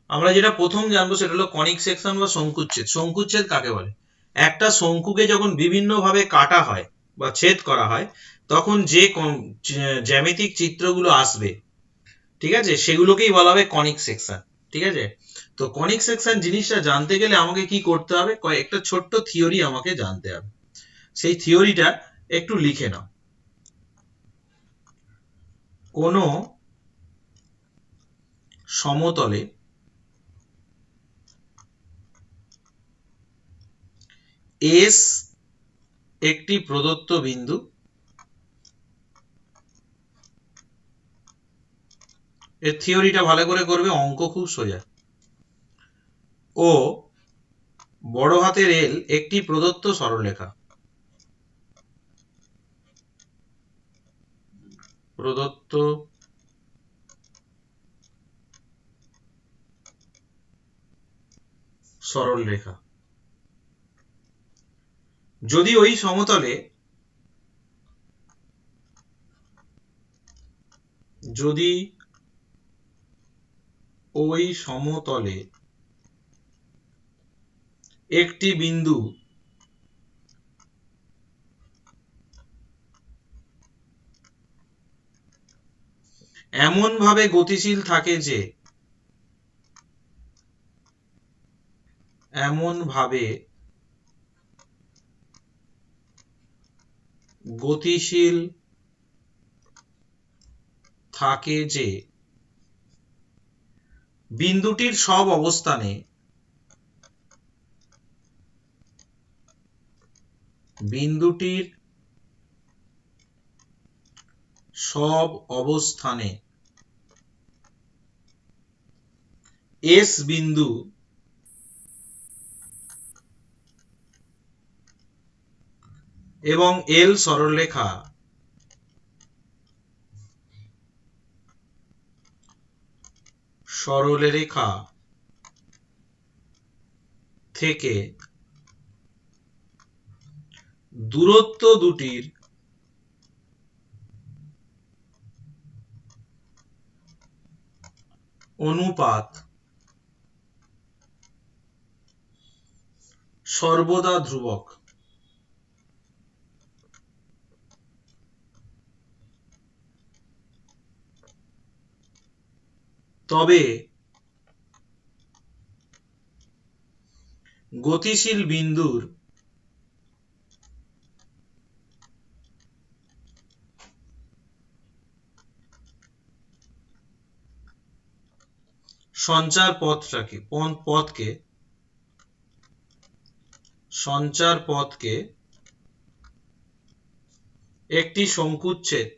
আমরা যেটা প্রথম জানবো সেটা হলো কনিক সেকশন বা শঙ্কুচ্ছেদ। শঙ্কুচ্ছেদ কাকে বলে? একটা শঙ্কুকে যখন বিভিন্ন ভাবে কাটা হয় বা ছেদ করা হয়, তখন যে জ্যামিতিক চিত্রগুলো আসবে, ঠিক আছে, সেগুলোকেই বলা হবে কনিক সেকশন। ঠিক আছে, তো কনিক সেকশন জিনিসটা জানতে গেলে আমাকে কি করতে হবে, কয়েকটা ছোট্ট থিওরি আমাকে জানতে হবে। সেই থিওরিটা একটু লিখে নাও। কোনো সমতলে এস একটি প্রদত্ত বিন্দু, এর থিওরিটা ভালো করে করবে, অঙ্ক খুব সোজা। ও বড় হাতের এল একটি প্রদত্ত সরলরেখা, প্রদত্ত সরলরেখা। যদি ওই সমতলে, যদি ওই সমতলে একটি বিন্দু এমন ভাবে গতিশীল থাকে যে, এমন ভাবে গতিশীল থাকে যে বিন্দুটির সব অবস্থানে, বিন্দুটির সব অবস্থানে এস বিন্দু এবং এল সরলরেখা সরলরেখা থেকে দূরত্ব দুটির অনুপাত সর্বদা ধ্রুবক। তবে গতিশীল বিন্দুর সঞ্চার পথকে একটি শঙ্কুচ্ছেদ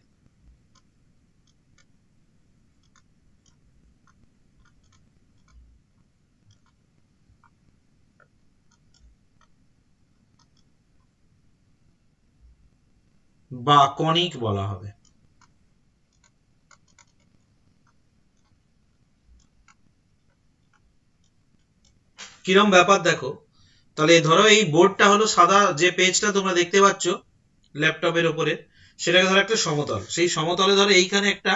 বা কনিক বলা হবে। কিরম ব্যাপার দেখো, তাহলে ধরো এই বোর্ডটা হলো সাদা, যে পেজটা তোমরা দেখতে পাচ্ছ ল্যাপটপের উপরে, সেটাকে ধরো একটা সমতল। সেই সমতলে ধরো এইখানে একটা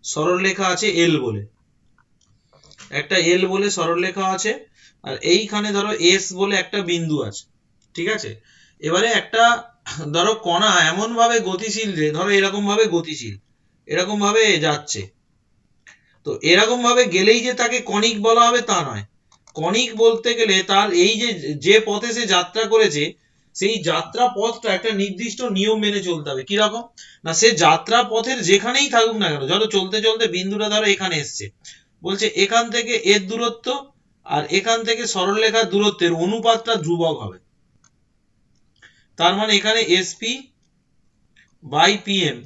সরলরেখা আছে এল বলে, একটা এল বলে সরলরেখা আছে, আর এইখানে ধরো এস বলে একটা বিন্দু আছে। ঠিক আছে, এবারে একটা ধরো কণা এমন ভাবে গতিশীল যে, ধরো এরকম ভাবে গতিশীল, এরকম ভাবে যাচ্ছে, তো এরকম ভাবে গেলেই যে তাকে কনিক বলা হবে তা নয়। কনিক বলতে গেলে তার এই যে যে পথে সে যাত্রা করেছে, সেই যাত্রা পথটা একটা নির্দিষ্ট নিয়ম মেনে চলতে হবে। কিরকম না, সে যাত্রা পথের যেখানেই থাকুক না কেন, ধরো চলতে চলতে বিন্দুটা ধরো এখানে এসছে, বলছে এখান থেকে এর দূরত্ব আর এখান থেকে সরলরেখার দূরত্বের অনুপাতটা ধ্রুবক হবে। তার মানে এখানে এসপি বাই পিএম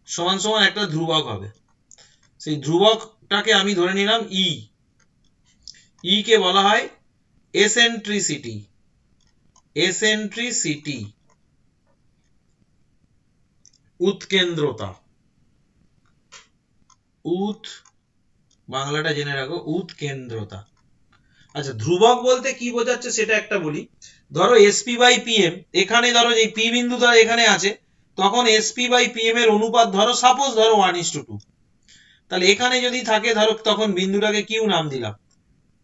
সমান সমান একটা ধ্রুবক হবে। সেই ধ্রুবকটাকে আমি ধরে নিলাম ই। ই কে বলা হয় এসেন্ট্রিসিটি। এসেন্ট্রিসিটি উৎকেন্দ্রতা। বাংলাটা জেনে রাখো, উৎকেন্দ্রতা। আচ্ছা, ধ্রুবক বলতে কি বোঝাচ্ছে সেটা একটা বলি। ধরো এসপি বাই পিএম, এখানে ধরো যে পি বিন্দু ধরো এখানে আছে, তখন এসপি বাই পিএম এর অনুপাত ধরো সাপোজ ধরো 1:2। তাহলে এখানে যদি থাকে ধরো, তখন বিন্দুটাকে কিউ নাম দিলাম,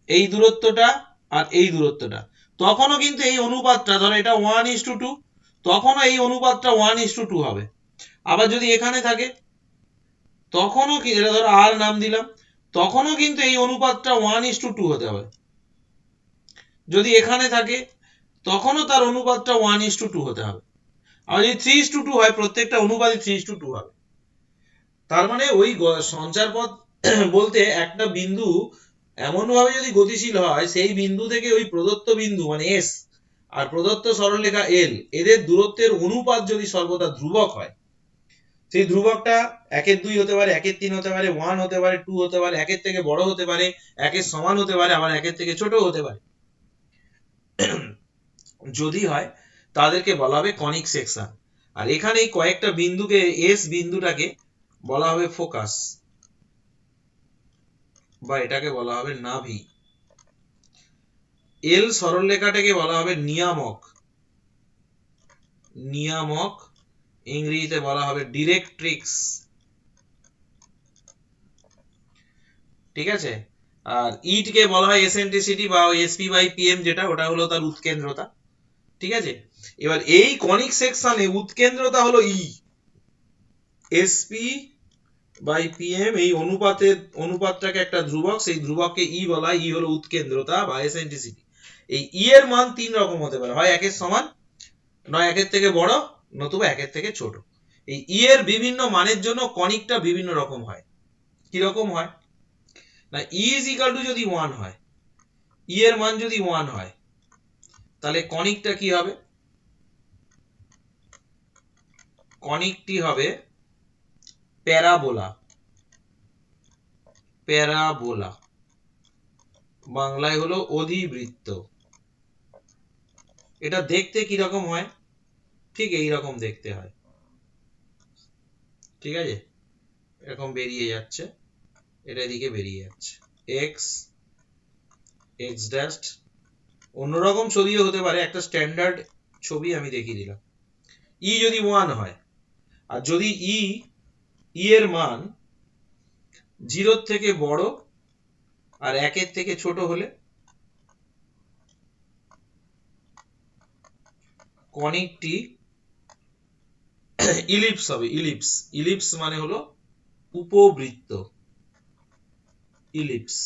এই দূরত্বটা আর এই দূরত্বটা, তখনও কিন্তু এই অনুপাতটা, ধরো এটা 1:2, তখনও এই অনুপাতটা 1:2 হবে। আবার যদি এখানে থাকে তখনও কি, এটা ধরো আর নাম দিলাম, তখনও কিন্তু এই অনুপাতটা 1:2 হতে হবে। যদি এখানে থাকে তখনও তার অনুপাতটা 1:2 হতে হবে। আর যদি 3:2 হয়, প্রত্যেকটা অনুপাতই 3:2 হবে। তার মানে ওই সঞ্চার পথ বলতে একটা বিন্দু এমন ভাবে যদি গতিশীল হয়, সেই বিন্দু থেকে ওই প্রদত্ত বিন্দু মানে এস আর প্রদত্ত সরলরেখা এল, এদের দূরত্বের অনুপাত যদি সর্বদা ধ্রুবক হয়, সেই ধ্রুবকটা 1-2 হতে পারে, 1-3 হতে পারে, 1 হতে পারে, 2 হতে পারে, 1 থেকে বড় হতে পারে, 1 সমান হতে পারে, আবার 1 থেকে ছোট হতে পারে। যদি হয় তাদেরকে বলা হবে কনিক সেকশন। আর এখানে কয়েকটা বিন্দুকে, এস বিন্দুটাকে বলা হবে ফোকাস, বা এটাকে বলা হবে নাভি। এল সরলরেখাটাকে বলা হবে নিয়ামক, নিয়ামক ইংরেজিতে বলা হবে ডিরেক্ট্রিক্স, ঠিক আছে। আর ইটকে বলা হয় এসেন্ট্রিসিটি বা এসপি বাই পিএম, যেটা ওটা হলো তার উৎকেন্দ্রতা, ঠিক আছে। এবার এই কনিক সেকশনে উৎকেন্দ্রতা হলো ই, এসপি বাই পিএম, এই অনুপাতটাকে একটা ধ্রুবক, সেই ধ্রুবককে ই বলা হয়, ই হলো উৎকেন্দ্রতা বা এসেন্ট্রিসিটি। এই ই এর মান 3 রকম হতে পারে, হয় 1 সমান, নয় 1 থেকে বড়, নতুবা 1 থেকে ছোট। এই ই এর বিভিন্ন মানের জন্য কনিকটা বিভিন্ন রকম হয়। কি রকম হয় না, ই ইজ ইকাল টু যদি 1 হয়, ই এর মান যদি 1 হয়, তাহলে কনিকটা কি হবে, কনিকটি হবে প্যারাবোলা, প্যারাবোলা বাংলায় হলো অধিবৃত্ত। এটা দেখতে কি রকম হয়, ঠিক এই রকম দেখতে হয়, ঠিক আছে। এরকম বেরিয়ে যাচ্ছে, এটা এদিকে বেরিয়ে যাচ্ছে, এক্স এক্স ড্যাশ, অন্যরকম ছবিও হতে পারে, একটা স্ট্যান্ডার্ড ছবি আমি দেখিয়ে দিলাম। ই যদি 1 হয়, আর যদি ই এর মান 0 থেকে বড় আর 1 থেকে ছোট হলে কনিকটি ইলিপস হবে। ইলিপস, ইলিপস মানে হলো উপবৃত্ত, ইলিপস,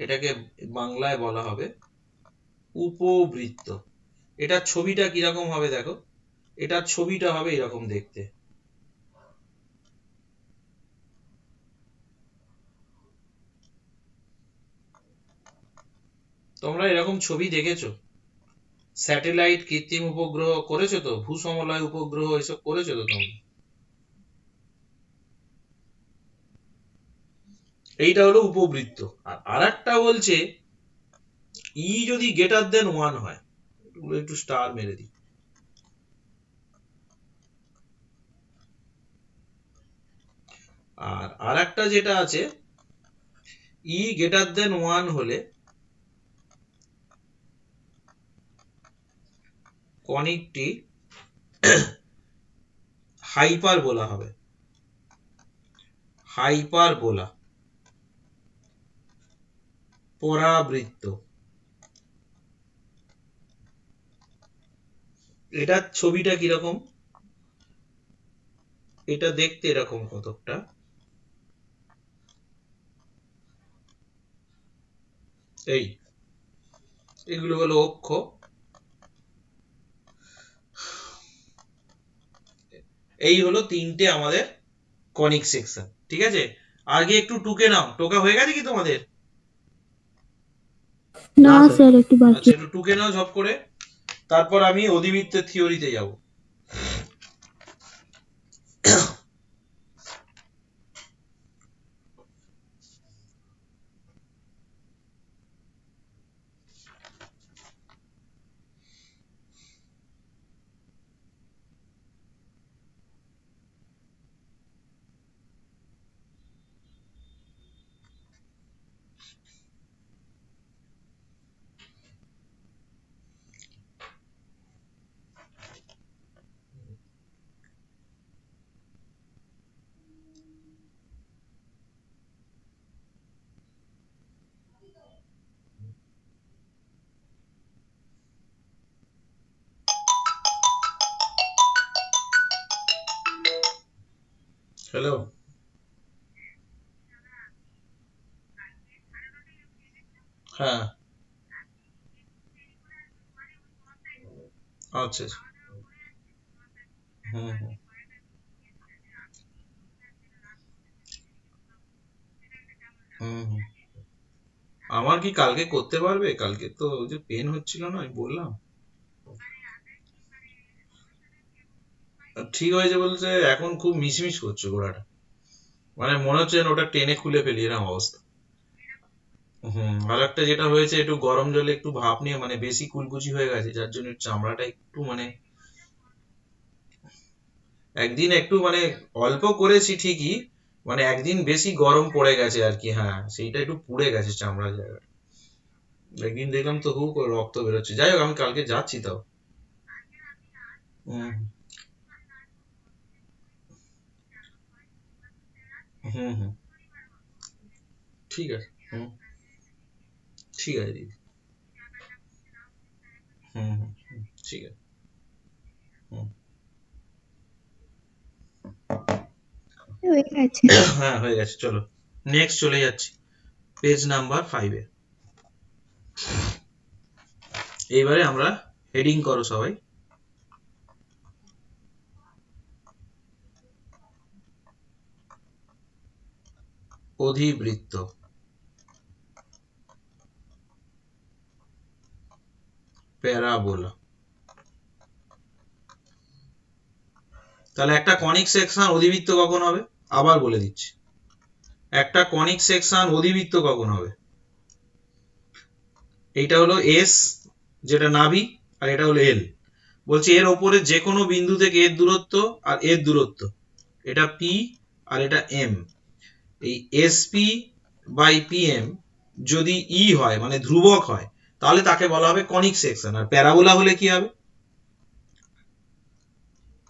এটাকে বাংলায় বলা হবে উপবৃত্ত। এটার ছবিটা কিরকম হবে দেখো, এটার ছবিটা হবে এরকম দেখতে। তোমরা এরকম ছবি দেখেছো, স্যাটেলাইট, কৃত্রিম উপগ্রহ করেছো তো, ভূসমলয় উপগ্রহ এসব করেছো তো তোমরা। এইটা হলো উপবৃত্ত। আর আরেকটা বলছে ই যদি গ্রেটার দেন 1 হয়, একটু স্টার মেরে দিই, আর আরেকটা যেটা আছে, ই গ্রেটার দেন 1 হলে কনিকটি হাইপারবোলা হবে, হাইপারবোলা, পরাবৃত্ত। এটার ছবিটা কিরকম, এটা দেখতে এরকম কতকটা, এই এগুলো হলো অক্ষ, এই হলো তিনটে আমাদের কনিক সেকশন, ঠিক আছে। আগে একটু টুকে নাও, টোকা হয়ে গেছে কি তোমাদের? না স্যার, একটু বাকি। আচ্ছা, একটু টুকে নাও ঝপ করে, তারপর আমি অধিবৃত্তের থিওরিতে যাব। হ্যালো। হ্যাঁ। আচ্ছা আচ্ছা। হুম হুম হুম হুম। আমার কি কালকে করতে পারবে? কালকে তো ওই যে পেন হচ্ছিল না, আমি বললাম। ঠিক হয়েছে বলতে এখন খুব মিসমিস করছে গোড়াটা, মানে মনে হচ্ছে যেন ওটা টেনে খুলে ফেলি এরকম অবস্থা। হুম। আর একটা যেটা হয়েছে, একটু গরম জলে একটু ভাপ নিয়ে মানে বেশি কুলকুচি হয়ে গেছে, যার জন্য চামড়াটা একটু মানে একদিন একটু মানে অল্প করেছি ঠিকই, মানে একদিন বেশি গরম পড়ে গেছে আর কি, হ্যাঁ সেইটা একটু পুড়ে গেছে চামড়ার জায়গাটা। একদিন দেখলাম তো হু করে রক্ত বেরোচ্ছে। যাই হোক, আমি কালকে যাচ্ছি তাও। হুম হুম হুম। ঠিক আছে। হুম। ঠিক আছে দিদি। হুম হুম হুম, ঠিক আছে। হুম। হয়ে গেছে। হ্যাঁ হয়ে গেছে, চলো নেক্সট চলে যাচ্ছি পেজ নাম্বার 5-এ। এইবারে আমরা হেডিং করো সবাই। অধিবৃত্ত, প্যারাবোলা। তাহলে একটা কনিক সেকশন অধিবৃত্ত কখন হবে? আবার বলে দিচ্ছি, একটা কনিক সেকশন অধিবৃত্ত কখন হবে? এইটা হলো এস, যেটা নাভি, আর এটা হলো এল। বলছি এর ওপরে যে কোনো বিন্দু থেকে এর দূরত্ব আর এর দূরত্ব, এটা পি আর এটা এম। এই এসপি বাই পিএম যদি ই হয় মানে ধ্রুবক হয়, তাহলে তাকে বলা হবে কনিক সেকশন। আর প্যারাবোলা হলে কি হবে?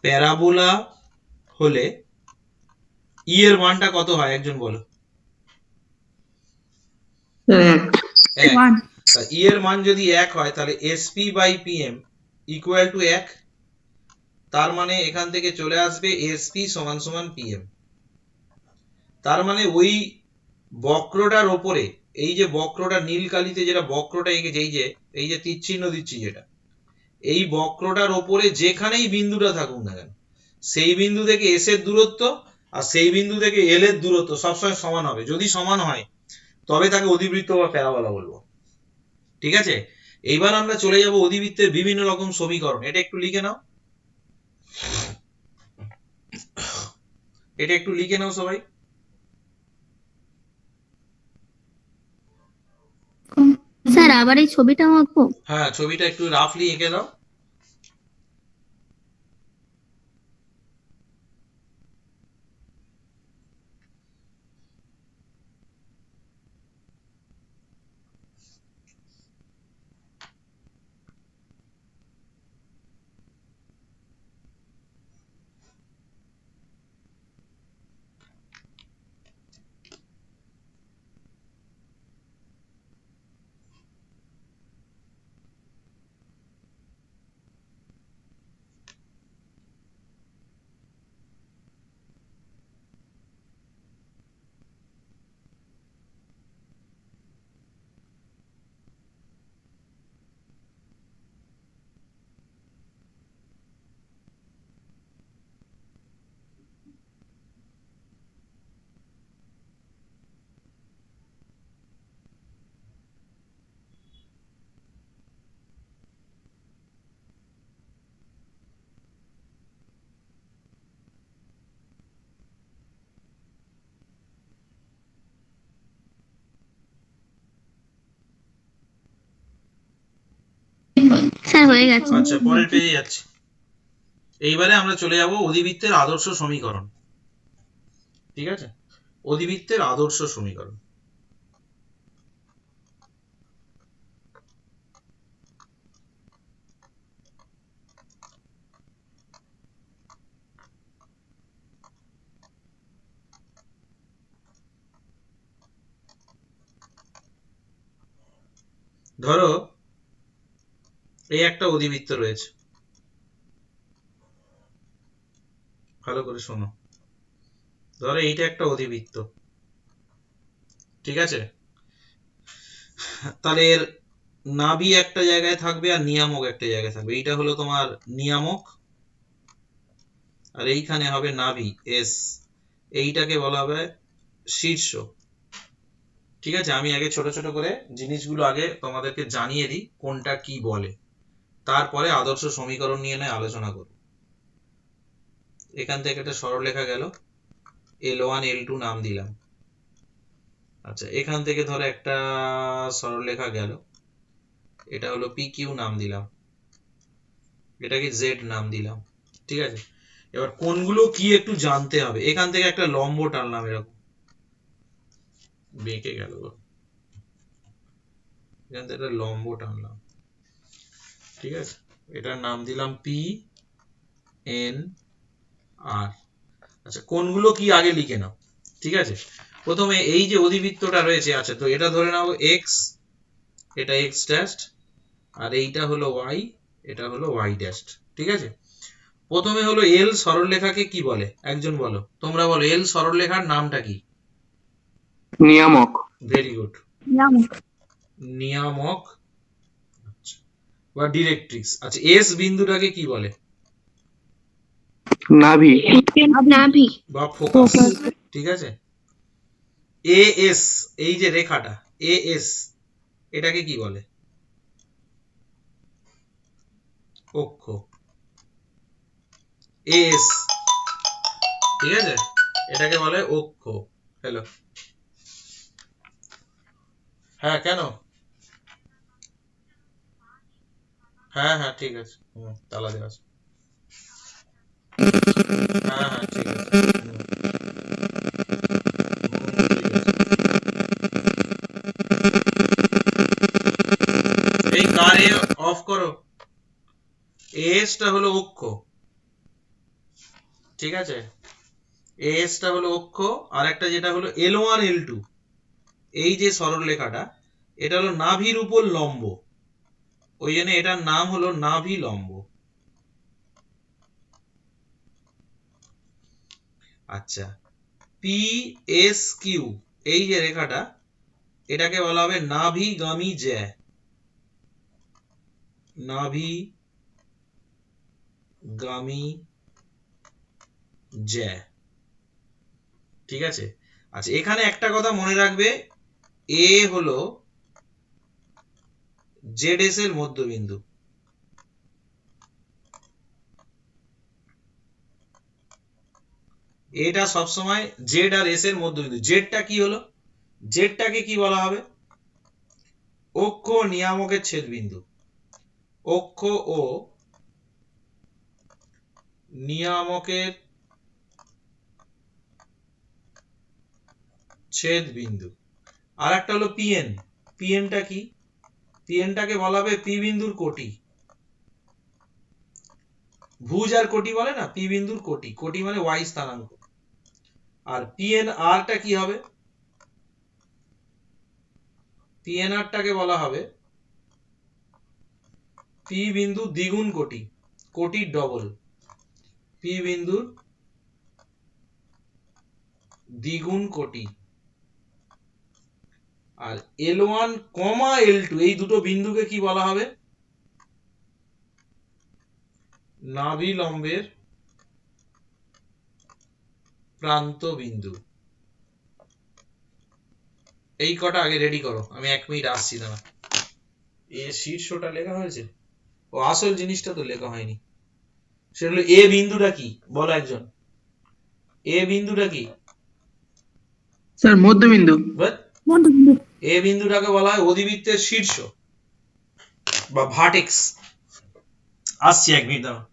প্যারাবোলা হলে ই এর মানটা কত হয় একজন বলো? এক। এক। ওয়ান। ই এর মান যদি 1 হয় তাহলে SP by PM equal to 1। তার মানে এখান থেকে চলে আসবে এসপি সমান সমান পিএম। তার মানে ওই বক্রটার ওপরে, এই যে বক্রটা নীল কালিতে যেটা বক্রটা এঁকেছে, এই যে তীর চিহ্ন দিচ্ছি যেটা, এই বক্রটার ওপরে যেখানেই বিন্দুটা থাকুক না কেন, সেই বিন্দু থেকে এস এর দূরত্ব আর সেই বিন্দু থেকে এল এর দূরত্ব সবসময় সমান হবে। যদি সমান হয় তবে তাকে অধিবৃত্ত বা প্যারাবোলা বলবো। ঠিক আছে। এইবার আমরা চলে যাব অধিবৃত্তের বিভিন্ন রকম সমীকরণ। এটা একটু লিখে নাও, এটা একটু লিখে নাও সবাই। স্যার আবার এই ছবিটা আঁকবো? হ্যাঁ, ছবিটা একটু রাফলি এঁকে দাও। স্যার হয়ে গেছে। আচ্ছা, পরের পেজে যাচ্ছি। এইবারে আমরা চলে যাব অধিবৃত্তের আদর্শ সমীকরণ। ঠিক আছে, অধিবৃত্তের আদর্শ সমীকরণ। ধরো এই একটা অধিবৃত্ত রয়েছে, ভালো করে শোনো। ধরো এইটা একটা অধিবৃত্ত, ঠিক আছে? তাহলে এর নাভি একটা জায়গায় থাকবে আর নিয়ামক একটা জায়গায় থাকবে। এইটা হলো তোমার নিয়ামক, আর এইখানে হবে নাভি এস, এইটাকে বলা হবে শীর্ষ। ঠিক আছে, আমি আগে ছোট ছোট করে জিনিসগুলো আগে তোমাদেরকে জানিয়ে দিই কোনটা কি বলে, তারপরে আদর্শ সমীকরণ নিয়ে নয় আলোচনা করব। এখান থেকে একটা সরলরেখা গেল, L1 L2 নাম দিলাম। আচ্ছা, এখান থেকে ধরো একটা সরলরেখা গেল, এটা হলো PQ নাম দিলাম, এটাকে Z নাম দিলাম। ঠিক আছে, এবার কোনগুলো কি একটু জানতে হবে। এখান থেকে একটা লম্ব টানলাম, এরকম বেঁকে গেল, এখান থেকে একটা লম্ব টানলাম। ঠিক আছে, এটার নাম দিলাম PNR। আচ্ছা, কোনগুলো কি আগে লিখে নাও। ঠিক আছে, প্রথমে এই যে অধিবৃত্তটা রয়েছে, আচ্ছা তো এটা ধরে নাও x, এটা x ড্যাশ, আর এইটা হলো y, এটা হলো y ড্যাশ। ঠিক আছে, প্রথমে হলো L সরলরেখাকে কি বলে, একজন বলো, তোমরা বলো L সরলরেখার নামটা কি? নিয়ামক। ভেরি গুড, নিয়ামক বা ডিরেক্ট্রিক্স। আচ্ছা, S বিন্দুটাকে কি বলে? নাভি। নাভি বা ফোকাস। ঠিক আছে, AS, এই যে রেখাটা AS, এটাকে কি বলে? অক্ষ। AS, ঠিক আছে, এটাকে বলে অক্ষ। হ্যালো, হ্যাঁ কেন? হ্যাঁ হ্যাঁ ঠিক আছে, তালা দেওয়া আছে। হ্যাঁ হ্যাঁ ঠিক আছে, এই কার অফ করো। এস টা হলো অক্ষ, ঠিক আছে, এস টা হলো অক্ষ। আর একটা যেটা হলো L1 L2, এই যে সরলরেখাটা, এটা হলো নাভির উপর লম্ব, ওই জন্য এটার নাম হলো নাভি লম্ব। আচ্ছা, PSQ, এই যে রেখাটা, এটাকে বলা হবে নাভিগামী জ্যা, নাভিগামী জ্যা। ঠিক আছে, আচ্ছা এখানে একটা কথা মনে রাখবে, এ হলো ZS এর মধ্যবিন্দু, এটা সবসময় জেড আর এস এর মধ্যবিন্দু। জেডটা কি হলো, জেডটাকে কি বলা হবে? অক্ষ ও নিয়ামকের ছেদবিন্দু, অক্ষ ও নিয়ামকের ছেদবিন্দু। আর একটা হলো পিএন, পিএনটা কি? পিএনটাকে বলা হবে পি বিন্দুর কোটি। ভুজ আর কোটি বলে না, পি বিন্দুর কোটি, কোটি মানে ওয়াই স্থানাঙ্ক। আর পিএনআর টা কি হবে? পিএনআর টাকে বলা হবে পি বিন্দু দ্বিগুণ কোটি, কোটির ডবল, পি বিন্দুর দ্বিগুণ কোটি। আর L1, L2, এই দুটো বিন্দুকে কি বলা হবে? নাভি লম্বের প্রান্ত বিন্দু। এই কটা আগে রেডি করো, আমি 1 মিনিট আসছি দাঁড়া। এ শীর্ষটা লেখা হয়েছে, ও আসল জিনিসটা তো লেখা হয়নি। সেটা হলো এ বিন্দুটা কি, বলো একজন, এ বিন্দুটা কি? স্যার মধ্যবিন্দু। এ বিন্দুটাকে বলা হয় অধিবৃত্তের শীর্ষ বা ভার্টেক্স। আসছি 1 মিনিট দাঁড়া।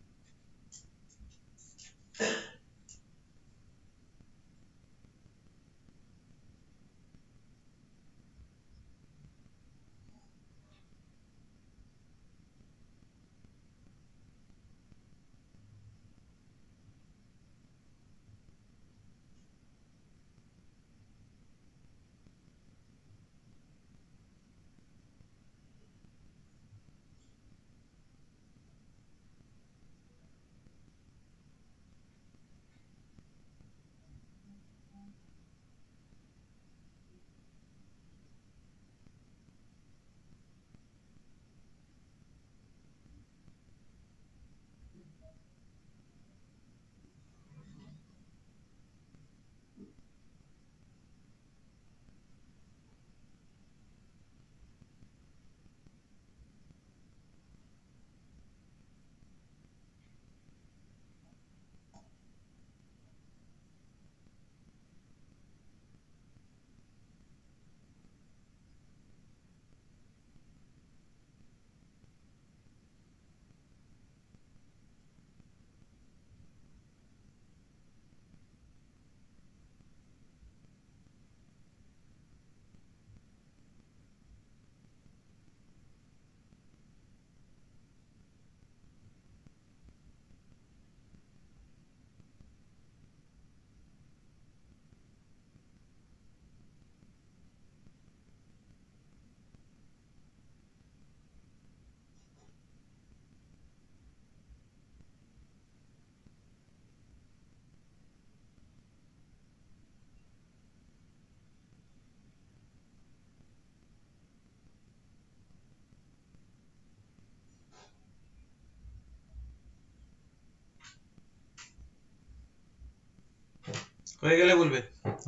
হয়ে গেলে বলবে।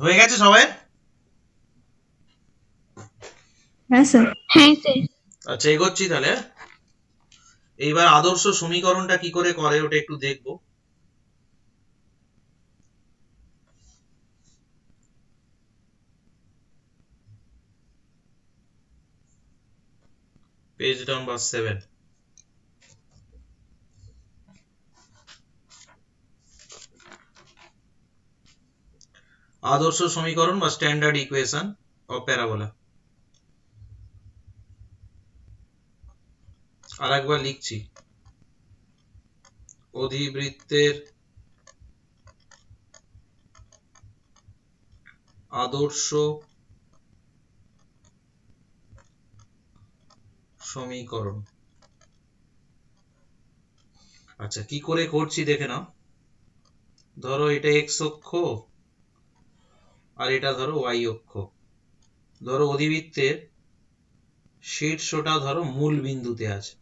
হয়ে গেছে সবাই? হ্যাঁ স্যার। হ্যাঁ স্যার। আচ্ছা এগোচ্ছি তাহলে। এইবার আদর্শ সমীকরণটা কি করে করে ওটা একটু দেখবো। Page number 7। আদর্শ সমীকরণ বা স্ট্যান্ডার্ড ইকুয়েশন অফ প্যারাবোলা। আর একবার লিখছি, অধিবৃত্তের আদর্শ সমীকরণ। আচ্ছা কি করে করছি দেখে নাও। ধরো এটা এক্স অক্ষ আর এটা ধরো ওয়াই অক্ষ। ধরো অধিবৃত্তের শীর্ষটা ধরো মূল বিন্দুতে আছে,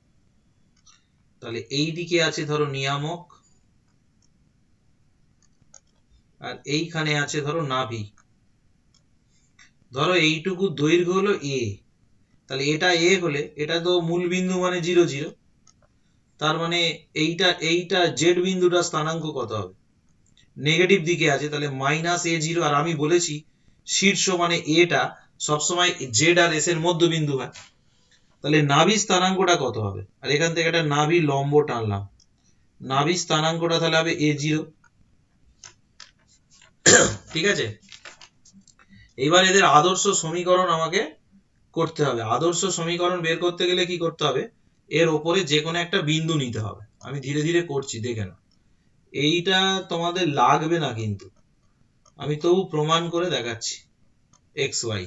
তাহলে এই দিকে আছে ধরো নিয়ামক, আর এইখানে আছে ধরো নাভি। ধরো এইটুকু দৈর্ঘ্য হলো এ, তাহলে এটা এ হলে এটা তো মূল বিন্দু মানে 0 0, তার মানে এইটা এইটা জেড বিন্দুটা স্থানাঙ্ক কত হবে? নেগেটিভ দিকে আছে, তাহলে -a0। আর আমি বলেছি শীর্ষ মানে এটা সবসময় জেড আর এস এর মধ্যবিন্দু হয়, তাহলে নাভি স্থানাঙ্কটা কত হবে? আর এখান থেকে একটা নাভি লম্ব টানলাম, নাভি স্থানাঙ্কটা তাহলে হবে a0। ঠিক আছে, এবার এদের আদর্শ সমীকরণ আমাকে করতে হবে। আদর্শ সমীকরণ বের করতে গেলে কি করতে হবে? এর ওপরে যে কোনো একটা বিন্দু নিতে হবে। আমি ধীরে ধীরে করছি, দেখে নাও। এইটা তোমাদের লাগবে না কিন্তু আমি তবু প্রমাণ করে দেখাচ্ছি। এক্স ওয়াই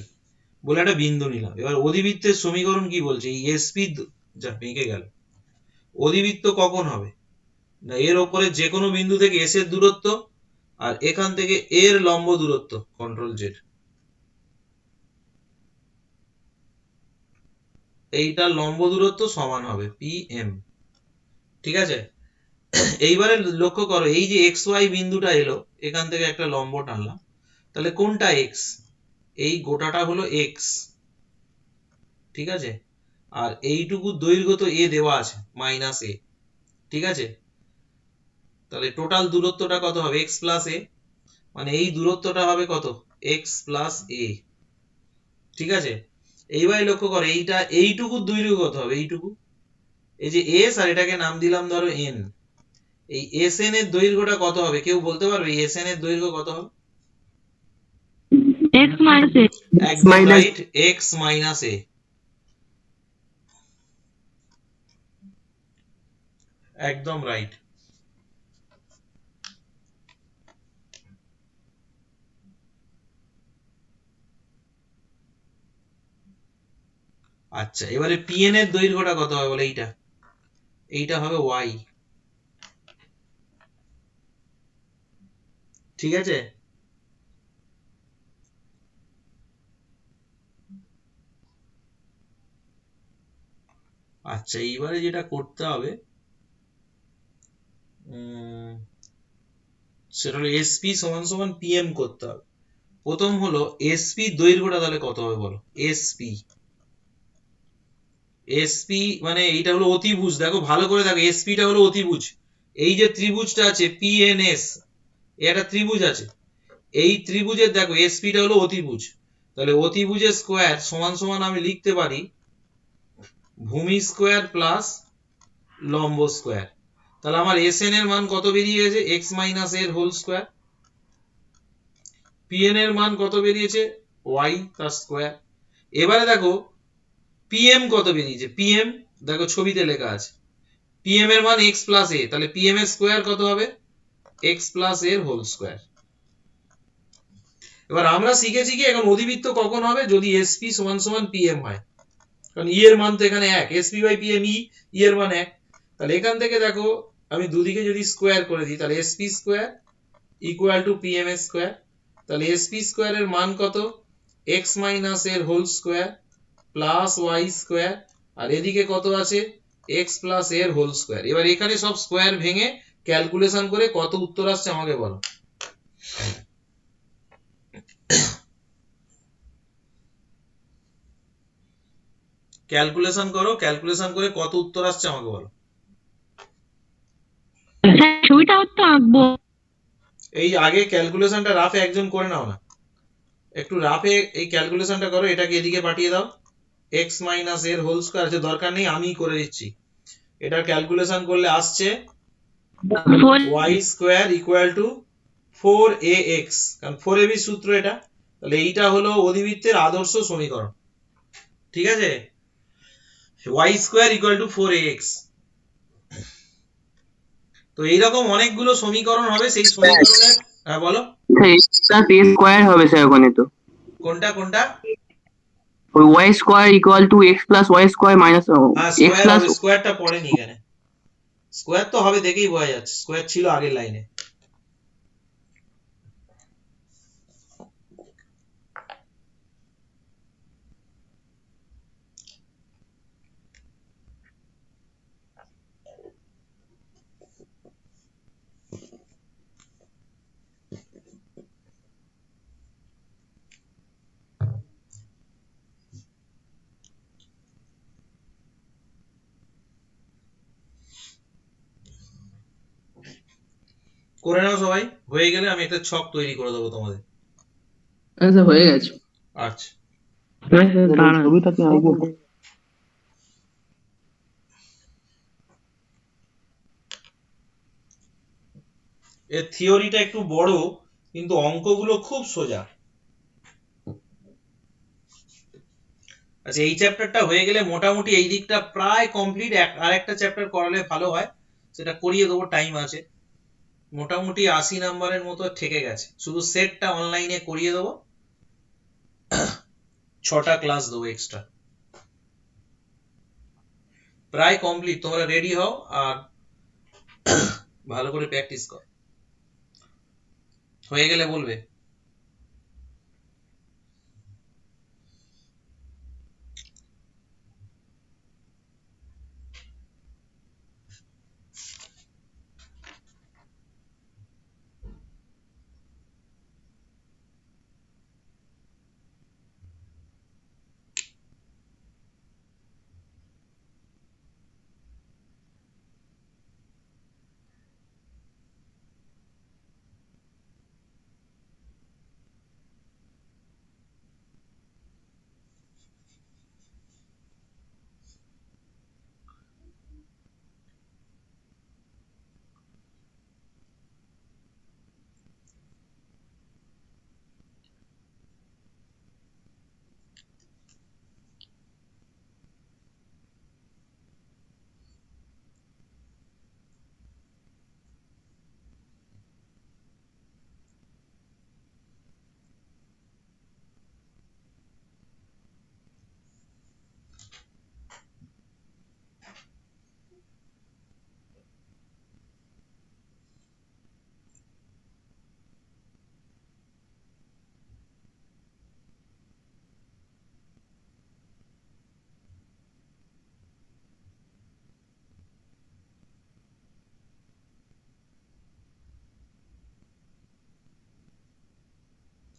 বলে একটা বিন্দু নিলাম। এবার অধিবৃত্তের সমীকরণ কি বলছে? এই এসপি যা বেঁকে গেল, অধিবৃত্ত কখন হবে না এর ওপরে যে কোনো বিন্দু থেকে এস এর দূরত্ব আর এখান থেকে এর লম্ব দূরত্ব কন্ট্রোল জেড, এইটার লম্ব দূরত্ব সমান হবে pm। ঠিক আছে, এইবারে লক্ষ্য করো এই যে এক্স ওয়াই বিন্দুটা এলো, এখান থেকে একটা লম্ব টানলাম, তাহলে কোনটা এক্স? এই গোটাটা হলো এক্স। ঠিক আছে, আর এইটুকু দৈর্ঘ্য তো এ দেওয়া আছে -a। ঠিক আছে, তাহলে টোটাল দূরত্বটা কত হবে? x প্লাস এ, মানে এই দূরত্বটা হবে কত? x প্লাস এ। ঠিক আছে, এইবারে লক্ষ্য করো এইটা এইটুকু দৈর্ঘ্য কত হবে? এইটুকু, এই যে s আর এটাকে নাম দিলাম ধরো n, এই sn এর দৈর্ঘ্যটা কত হবে? কেউ বলতে পারবে sn এর দৈর্ঘ্য কত হবে? x minus a। একদম রাইট, x মাইনাস a। একদম রাইট। আচ্ছা এবারে pn এর দৈর্ঘ্যটা কত হবে বলে? এইটা এইটা হবে y। ঠিক আছে, আচ্ছা এইবারে যেটা করতে হবে সেটা হলো এসপি সমান সমান পিএম করতে হবে। প্রথম হলো এসপি দৈর্ঘ্যটা তাহলে কত হবে বলো? এসপি এসপি মানে এইটা হলো অতিভুজ, দেখো ভালো করে দেখো, এসপিটা হলো অতিভুজ। এই যে ত্রিভুজটা আছে পিএনএস, একটা ত্রিভুজ আছে, এই ত্রিভুজের দেখো এসপিটা হলো অতিভুজ, তাহলে অতিভুজের স্কোয়ার সমান সমান আমি লিখতে পারি ভূমি স্কোয়ার প্লাস লম্ব স্কোয়ার। তাহলে আমার এসএন এর মান কত বেরিয়ে গেছে? এক্স মাইনাস এর হোল স্কোয়ার। পিএন এর মান কত বেরিয়েছে? ওয়াই তার স্কোয়ার। এবারে দেখো পিএম কত বেরিয়েছে? পিএম দেখো ছবিতে লেখা আছে, পিএম এর মান এক্স প্লাস এ, তাহলে পিএম এর স্কোয়ার কত হবে? এক্স প্লাস এর হোল স্কোয়ার। এবার আমরা শিখেছি কি এখন অধিবৃত্ত কখন হবে? যদি এসপি সমান সমান পিএম হয়, কারণ ই এর মান তো এখানে এক, এসপি বাই পিএম ই এর মান এক। তাহলে এখান থেকে দেখো আমি দুদিকে যদি স্কোয়ার করে দিই, তাহলে SP square equal to PM এর স্কোয়ার। তাহলে এসপি স্কোয়ার এর মান কত? এক্স মাইনাস এর whole square plus y square, আর এদিকে কত আছে? এক্স প্লাস এর হোল স্কোয়ার। এবার এখানে সব স্কোয়ার ভেঙে ক্যালকুলেশন করে কত উত্তর আসছে আমাকে বলো। ক্যালকুলেশন করো, ক্যালকুলেশন করে কত উত্তর আসছে আমাকে বলো। স্যার ছবিটাও তো আঁকবো। এই আগে ক্যালকুলেশনটা রাফে একজন করে নাও না, একটু রাফে এই ক্যালকুলেশনটা করো, এটাকে এদিকে পাঠিয়ে দাও। x মাইনাস এর হোল স্কয়ার আছে, দরকার নেই আমি করে দিচ্ছি। এটার ক্যালকুলেশন করলে আসছে y square equal two 4ax, কারণ 4ab সূত্র এটা। তাহলে এইটা হলো অধিবৃত্তের আদর্শ সমীকরণ, ঠিক আছে? y square equal two 4ax। তো এইরকম অনেকগুলো সমীকরণ হবে, সেই সমীকরণের, হ্যাঁ বলো। Sir x plus a square হবে স্যার ওখানে তো। কোনটা কোনটা? ওই y square equal two x plus y square minus হ্যাঁ x স্কয়ার প্লাস। হবে, স্কয়ারটা পড়েনি এখানে। স্কয়ার তো হবে দেখেই বোঝা যাচ্ছে, স্কয়ার ছিল আগের লাইনে। করে নাও সবাই, হয়ে গেলে আমি একটা ছক তৈরি করে দেবো তোমাদের। হ্যাঁ স্যার হয়ে গেছে। আচ্ছা, হ্যাঁ স্যার দাঁড়ান ছবিটা কি আঁকবো। এর থিওরিটা একটু বড়, কিন্তু অঙ্কগুলো খুব সোজা। আচ্ছা, এই চ্যাপ্টারটা হয়ে গেলে মোটামুটি এই দিকটা প্রায় কমপ্লিট। আর একটা চ্যাপ্টার করালে ভালো হয়, সেটা করিয়ে দেবো, টাইম আছে। মোটামুটি 80 নাম্বারের মতো থেকে গেছে, শুধু সেটটা অনলাইনে করিয়ে দেবো। 6টা ক্লাস দেবো এক্সট্রা, প্রায় কমপ্লিট। তোমরা রেডি হও আর ভালো করে প্র্যাকটিস কর, হয়ে গেলে বলবে।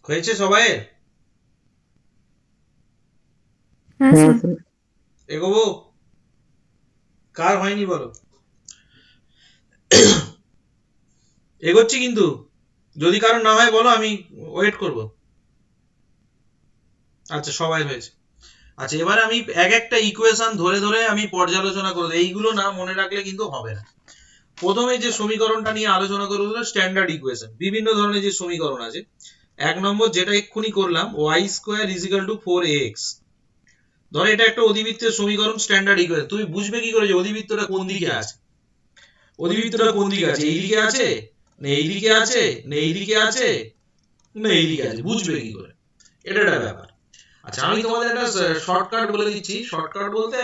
হয়েছে সবাই? হ্যাঁ স্যার। এগোবো? কার হয়নি বলো? এগোচ্ছি কিন্তু, যদি কারো না হয় বলো, আমি ওয়েট করব। আচ্ছা সবাই হয়েছে। আচ্ছা এবার আমি এক একটা ইকুয়েশন ধরে ধরে আমি পর্যালোচনা করব, এইগুলো না মনে রাখলে কিন্তু হবে না। প্রথমে যে সমীকরণটা নিয়ে আলোচনা করব হলো স্ট্যান্ডার্ড ইকুয়েশন। বিভিন্ন ধরনের যে সমীকরণ আছে, 1 নম্বর যেটা এক্ষুনি করলাম, y square is equal to 4ax। ধরো এটা একটা অধিবৃত্তের সমীকরণ, স্ট্যান্ডার্ড ইকুয়েশন। তুমি বুঝবে কি করে যে অধিবৃত্তটা কোন দিকে আছে? অধিবৃত্তটা কোন দিকে আছে? এই দিকে আছে, না এই দিকে আছে, না এই দিকে আছে, না এই দিকে আছে, বুঝবে কি করে? এটা একটা ব্যাপার। আচ্ছা আমি তোমাদের একটা শর্টকাট বলে দিচ্ছি। শর্টকাট বলতে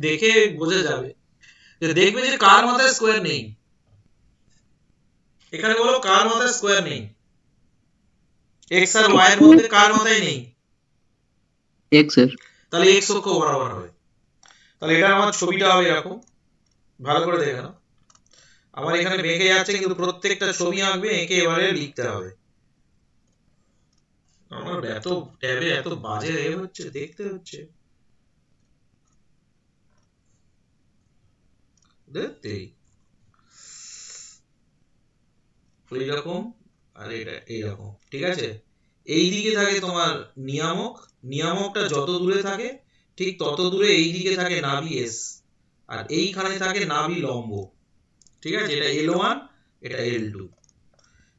দেখে বোঝা যাবে, যে দেখবে যে কার মাথায় স্কোয়ার নেই। এখানে বলো কার মাথায় স্কোয়ার নেই, এক্স আর ওয়াই এর মধ্যে কার মাথায় নেই? x এর। তাহলে এক্স অক্ষ বরাবর হবে। তাহলে এটা আমার ছবিটা হবে এরকম, ভালো করে দেখে নাও। আমার এখানে বেঁকে যাচ্ছে, কিন্তু প্রত্যেকটা ছবি আঁকবে এঁকে এবারে লিখতে হবে। আমার এত ট্যাবে এত বাজে হচ্ছে, দেখতে হচ্ছে। তেই এইরকম, আর এটা এইরকম, ঠিক আছে। এই দিকে থাকে তোমার নিয়ামক, নিয়ামকটা যত দূরে থাকে ঠিক তত দূরে এই দিকে থাকে নাভি এস, আর এইখানে থাকে নাভি লম্ব, ঠিক আছে। এটা L1, এটা L2।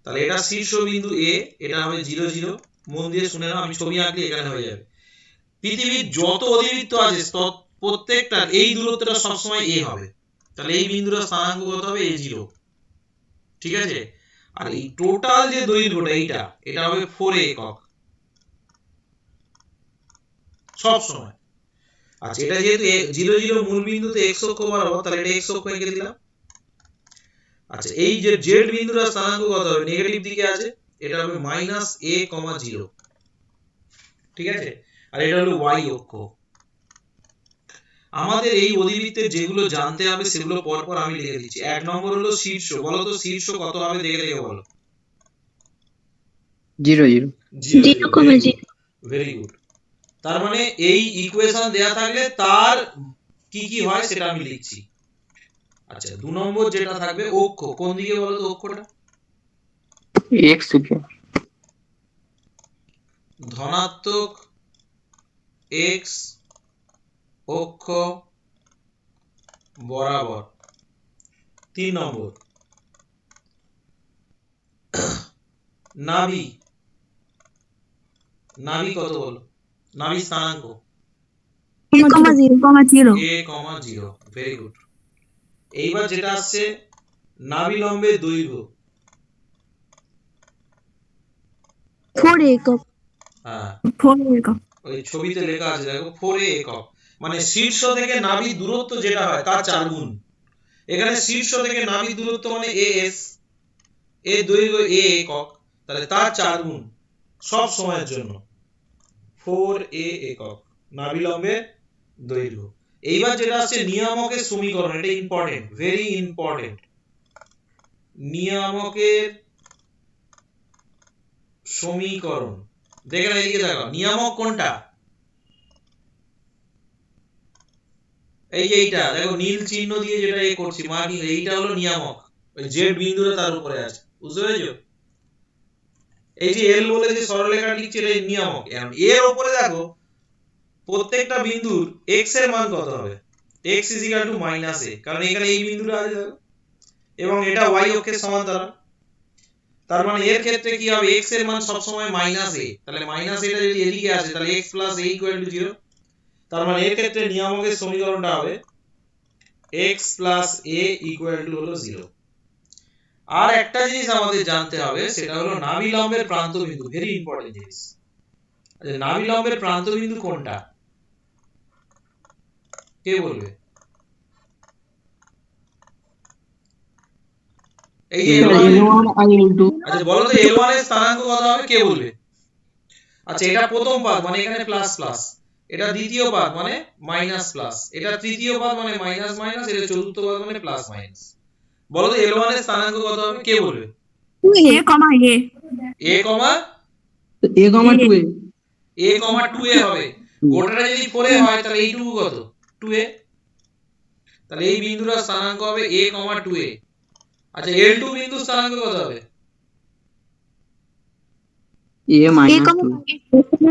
তাহলে এটা শীর্ষবিন্দু এ, এটা হবে 0 0। মন দিয়ে শুনে নাও, আমি ছবি আঁকলে এখানে হয়ে যাবে। পৃথিবীর যত অধিবৃত্ত আছে প্রত্যেকটার এই দূরত্বটা সবসময় এ হবে। তাহলে এই বিন্দুটা স্থানাঙ্ক কত হবে? A0, ঠিক আছে। আর এই টোটাল যে দৈর্ঘ্যটা এইটা, এটা হবে 4 একক সব সময়। আচ্ছা, এটা যেহেতু 0 0 মূল বিন্দুতে x অক্ষ বরাবর, তাহলে এটা x অক্ষ এঁকে দিলাম। আচ্ছা, এই যে জেড বিন্দুটা স্থানাঙ্ক কত হবে? নেগেটিভ দিকে আছে, এটা হবে -a,0, ঠিক আছে। আর এটা হলো y অক্ষ। আমাদের এই অধিবৃত্তের যেগুলো জানতে হবে সেগুলো পরপর আমি লিখে দিচ্ছি। 1 নম্বর হলো শীর্ষ। বলো তো শীর্ষ কত হবে? দেখে দেখে বলো। 0 0 0 জিরো 0, ভেরি কমা গুড, ভেরি গুড। তার মানে এই ইকুয়েশন দেয়া থাকলে তার কি কি হয় সেটা আমি লিখছি। আচ্ছা, 2 নম্বর যেটা থাকবে অক্ষ, কোন দিকে বলো তো অক্ষটা? x দিকে ধনাত্মক x অক্ষ বরাবর। 3 নম্বর নাভি, নাভি কত বলো? নাভি স্থানাঙ্ক a,0, ভেরি গুড। এইবার যেটা আসছে নাভি লম্বের দৈর্ঘ্য, 4 একক, হ্যাঁ 4 একক। ওই ছবিতে লেখা আছে দেখো, 4 একক, মানে শীর্ষ থেকে নাভি দূরত্ব যেটা হয় তার 4 গুণ। এখানে শীর্ষ থেকে নাভি দূরত্ব মানে as, এর দৈর্ঘ্য a একক, তাহলে তার 4 গুণ সব সময়ের জন্য 4a একক নাভি লম্বের দৈর্ঘ্য। এইবার যেটা আসছে নিয়ামকের সমীকরণ, এটা ইম্পর্টেন্ট, ভেরি ইম্পর্টেন্ট। নিয়ামকের সমীকরণ, দেখে না, এদিকে দেখো, নিয়ামক কোনটা? এই যে এইটা দেখো, নীল চিহ্ন দিয়ে যেটা এ করছি মার্কিং, এইটা হলো নিয়ামক। ওই জেড বিন্দুটা তার উপরে আছে, বুঝতে পেরেছো? এই যে এল বলে যে সরলরেখা লিখছি, এটা নিয়ামক। এর উপরে দেখো প্রত্যেকটা বিন্দুর x এর মান কত হবে? x -a, কারণ এখানে এই বিন্দুটা আছে দেখো, এবং এটা y অক্ষের সমান্তরাল। তার মানে এর ক্ষেত্রে কি হবে? x এর মান সব সময় -a, তাহলে -a যদি এদিকে আসে তাহলে x + a = 0। তার মানে এর ক্ষেত্রে নিয়ামকের সমীকরণটা হবে x + a হলো 0। আর একটা জিনিস আমাদের জানতে হবে, সেটা হলো নাভি লম্বের প্রান্তবিন্দু, ভেরি ইম্পর্টেন্ট জিনিস। আচ্ছা, নাভি লম্বের প্রান্তবিন্দু কোনটা? কে বলবে? এই যে L1, আর L2 আচ্ছা বলো তো L1 এর স্থানাঙ্ক কত হবে? কে বলবে? আচ্ছা, এটা প্রথম পাদ মানে এখানে প্লাস প্লাস, এটা দ্বিতীয় পাদ মানে মাইনাস প্লাস, এটা তৃতীয় পাদ মানে মাইনাস মাইনাস, এটা চতুর্থ পাদ মানে প্লাস মাইনাস। বলো তো L1 এর স্থানাঙ্ক কত হবে? কে বলবে? a comma a, a, a 2a a, 2a হবে। গোটাটা যদি 4 এ হয় তাহলে এইটুকু কত? 2a। তাহলে এই বিন্দুটার স্থানাঙ্ক হবে a, 2a। আচ্ছা, L2 বিন্দুর স্থানাঙ্ক কত হবে? a a minus comma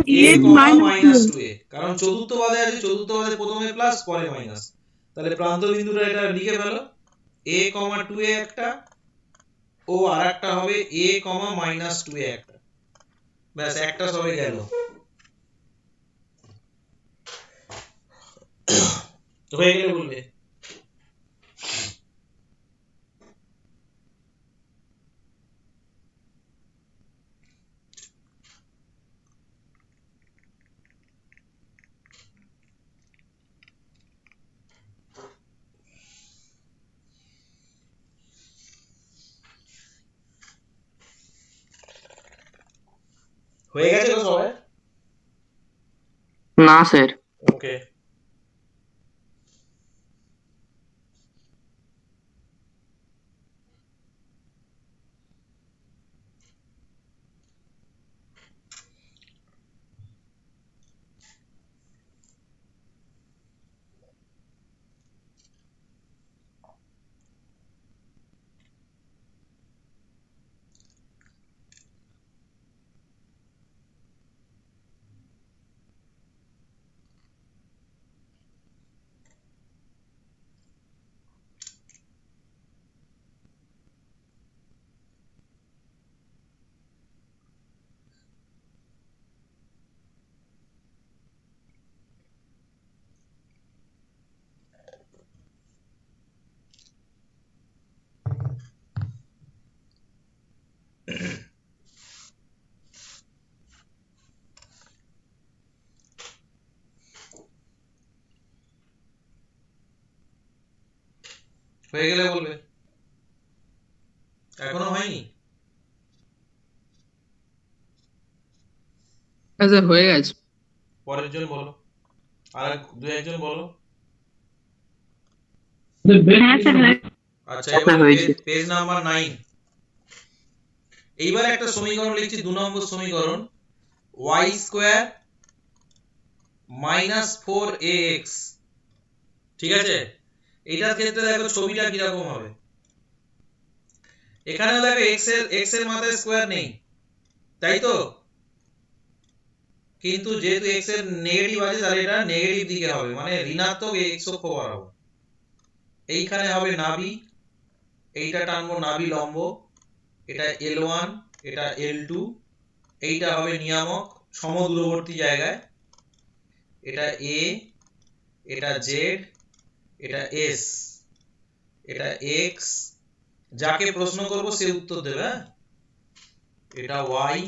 2 a, minus -2a, কারণ চতুর্থ পদে আছে, চতুর্থ পদে প্রথমে প্লাস পরে মাইনাস। তাহলে প্রান্ত বিন্দুটা এটা লিখে ফেলো, a, 2a একটা, ও আরেকটা হবে a, -2a একটা। ব্যাস, একটা সবে গেল, হয়ে গেলে বলবে। হয়ে গেছে তো সবাই? না স্যার ওকে। হয়ে গেলে বলবে। এখনো হয়নি? আচ্ছা হয়ে গেছে। পরের জন বলো, আর দু একজন বলো। হ্যাঁ স্যার আচ্ছা আচ্ছা, এবার হয়েছে। Page number 9। এইবার একটা সমীকরণ লিখছি, 2 নম্বর সমীকরণ, y স্কয়ার মাইনাস 4ax। ঠিক আছে, এইটার ক্ষেত্রে দেখো ছবিটা কিরকম হবে। এখানেও দেখো x এর মাথায় স্কয়ার নেই, তাই তো? কিন্তু যেহেতু x এর নেগেটিভ আছে, তাহলে এটা নেগেটিভ দিকে হবে, মানে ঋণাত্মক x অক্ষ বরাবর। এইখানে হবে নাভি, এইটা টানবো নাভি লম্ব, এটা L1, এটা L2, এইটা হবে নিয়ামক সমদূরবর্তী জায়গায়, এটা A, এটা Z, এটা S, এটা X। যাকে প্রশ্ন করব সে উত্তর দেবে, হ্যাঁ? এটা Y,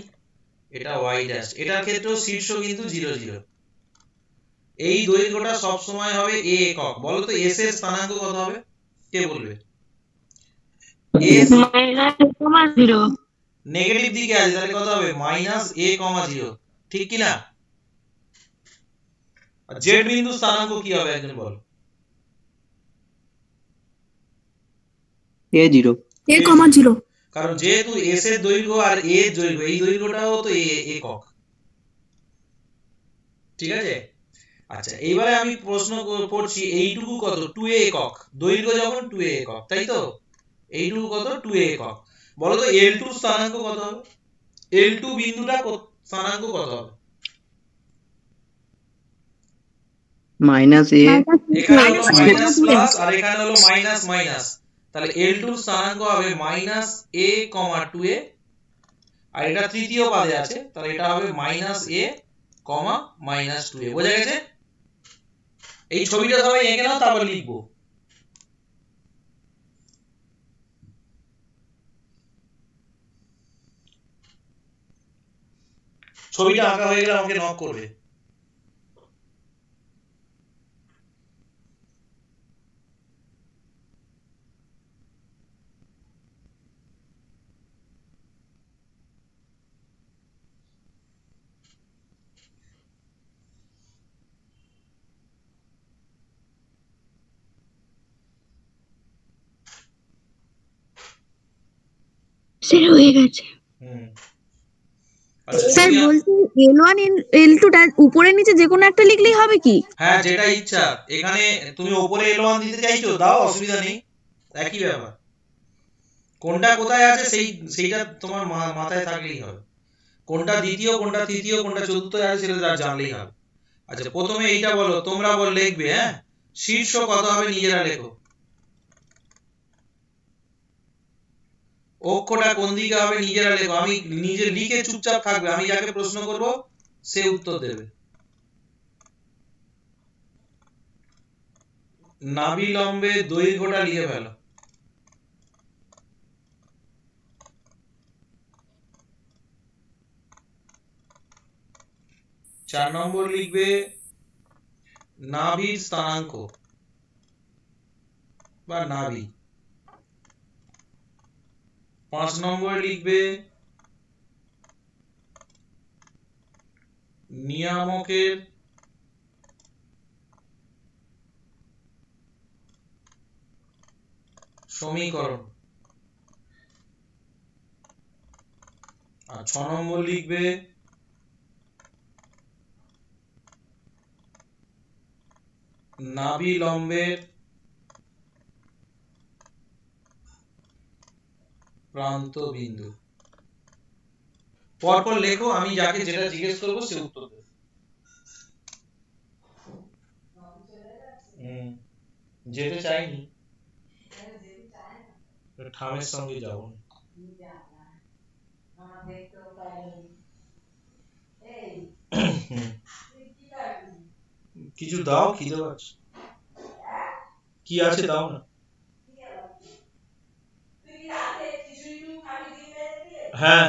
এটা Y ড্যাশ। এটার ক্ষেত্রেও শীর্ষ কিন্তু 0 0। এই দৈর্ঘ্যটা সব সময় হবে a একক। বলো তো s এর স্থানাঙ্ক কত হবে? কে বলবে? s zero. নেগেটিভ দিকে আছে, তাহলে কত হবে? -a,0। ঠিক কি না? আর z বিন্দু স্থানাঙ্ক কি হবে একজন বল? a0। এ কমা জিরো। কারণ যেহেতু s এর দৈর্ঘ্য আর a এর দৈর্ঘ্য, এই দৈর্ঘ্যটাও তো a একক। ঠিক আছে? আচ্ছা এইবারে আমি প্রশ্ন করছি, এইটুকু কত? 2a একক। দৈর্ঘ্য যখন 2a একক, তাই তো? এইটুকু কত? 2a একক। বলো তো L2 স্থানাঙ্ক কত হবে? L2 বিন্দুটা স্থানাঙ্ক কত হবে? -a। এখানে হলো মাইনাস প্লাস আর এখানে হলো মাইনাস মাইনাস, তাহলে L2 এর স্থানাঙ্ক হবে -a, 2a। আর এটা তৃতীয় পাদে আছে, তাহলে এটা হবে -a, -2a। বোঝা গেছে? এই ছবিটা সবাই এঁকে নাও, তারপর লিখবো। ছবিটা আঁকা হয়ে গেলে আমাকে নক করবে। স্যার হয়ে গেছে। হুম, আচ্ছা স্যার যদি বলছি L1 L2 উপরে নিচে যে কোনো একটা লিখলেই হবে কি? হ্যাঁ যেটা ইচ্ছা। এখানে তুমি উপরে L1 দিতে চাইছো, দাও, অসুবিধা নেই, একই ব্যাপার। কোনটা কোথায় আছে সেইটা তোমার মাথায় থাকলেই হবে। কোনটা দ্বিতীয়, কোনটা তৃতীয়, কোনটা চতুর্থ আছে সেটা জানলেই হবে। আচ্ছা প্রথমে এইটা বলো, তোমরা লিখবে, হ্যাঁ? শীর্ষ কত হবে নিজেরা লেখো। অক্ষটা কোন দিকে হবে নিজেরা লেখো। আমি নিজে লিখে চুপচাপ থাকবে, আমি যাকে প্রশ্ন করব সে উত্তর দেবে। নাভি লম্বে দৈর্ঘ্যটা লিখে ফেলো। 4 নম্বর লিখবে নাভির স্থানাঙ্ক বা নাভি। 5 নম্বর লিখবে নিয়ামকের সমীকরণ। আর 6 নম্বর লিখবে নাভি লম্বের প্রান্ত বিন্দু। পরপর লেখো, আমি যাকে যেটা জিজ্ঞেস করবো সে উত্তর দেবে। যেতে চাইনি, ঠামের সঙ্গে যাবো। কিছু দাও, খিদে পাচ্ছে। কি আছে দাও না। হ্যাঁ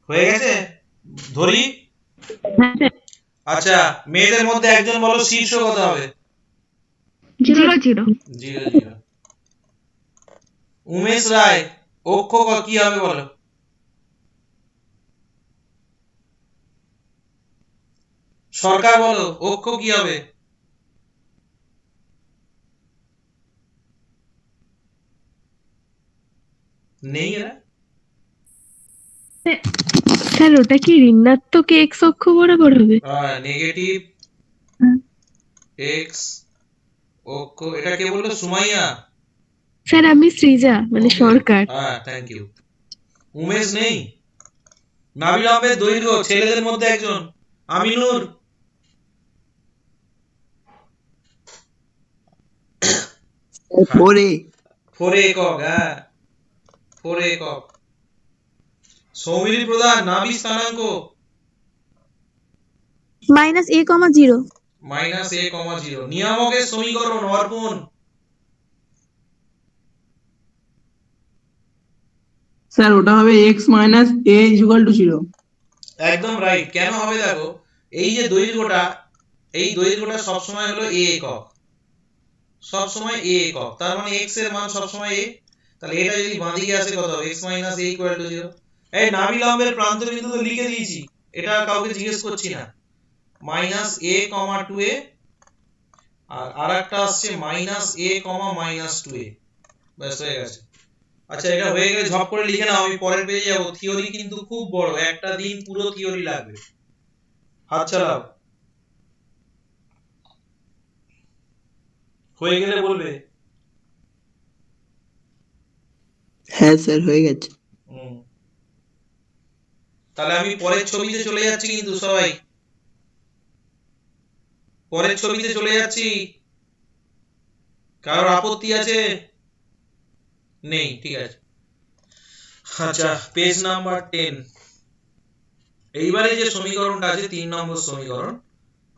হয়ে গেছে, ধরি। হ্যাঁ স্যার। আচ্ছা, মেয়েদের মধ্যে একজন বলো শীর্ষ কত হবে? 0 0। 0 0। উমেশ রায় অক্ষ কি হবে বলো? সরকার বলো অক্ষ কি হবে? নেই এরা। স্যার ওটা কি ঋণাত্মক এক্স অক্ষ বরাবর হবে? নেগেটিভ এক্স অক্ষ। এটা কে বললো? সুমাইয়া। স্যার আমি সৃজা মানে সরকার। হ্যাঁ, থ্যাংক ইউ। উমেশ নেই। নাবিল আহমেদ দৈর্ঘ্য ছেলেদের মধ্যে একজন, আমিনুর। পরে 4 একক, হ্যাঁ 4 একক। সৌমিলি প্রধান নাভি স্থানাঙ্ক -a, 0। -a, 0। নিয়ামকের সমীকরণ অর্পণ। স্যার ওটা হবে x minus a equal two 0। একদম রাইট। কেন হবে দেখো, এই যে দৈর্ঘ্যটা, এই দৈর্ঘ্যটা সবসময় হলো a একক, সবসময় a একক, তার মানে x এর মান সবসময় a। তাহলে এটা যদি বাঁদিকে আসে কত হবে? x minus a equal two 0। এই নাভি লম্বের প্রান্ত বিন্দু তো লিখে দিয়েছি, এটা কাউকে জিজ্ঞেস করছি না। মাইনাস a কমা 2a, আর আরেকটা আসছে minus a comma minus 2a। ব্যাস হয়ে গেছে। আচ্ছা, এটা হয়ে গেলে ঝপ করে লিখে নাও, আমি পরের পেজে যাবো। থিওরি কিন্তু খুব বড়, একটা দিন পুরো থিওরি লাগবে। হাত চালাও, হয়ে গেলে বলবে। হ্যাঁ স্যার হয়ে গেছে। হুম, তাহলে আমি পরের ছবিতে চলে যাচ্ছি কিন্তু সবাই, পরের ছবিতে চলে যাচ্ছি। কারোর আপত্তি আছে? নেই, ঠিক আছে। আচ্ছা, পেজ নাম্বার 10। এইবারে যে সমীকরণটা আছে 3 নম্বর সমীকরণ,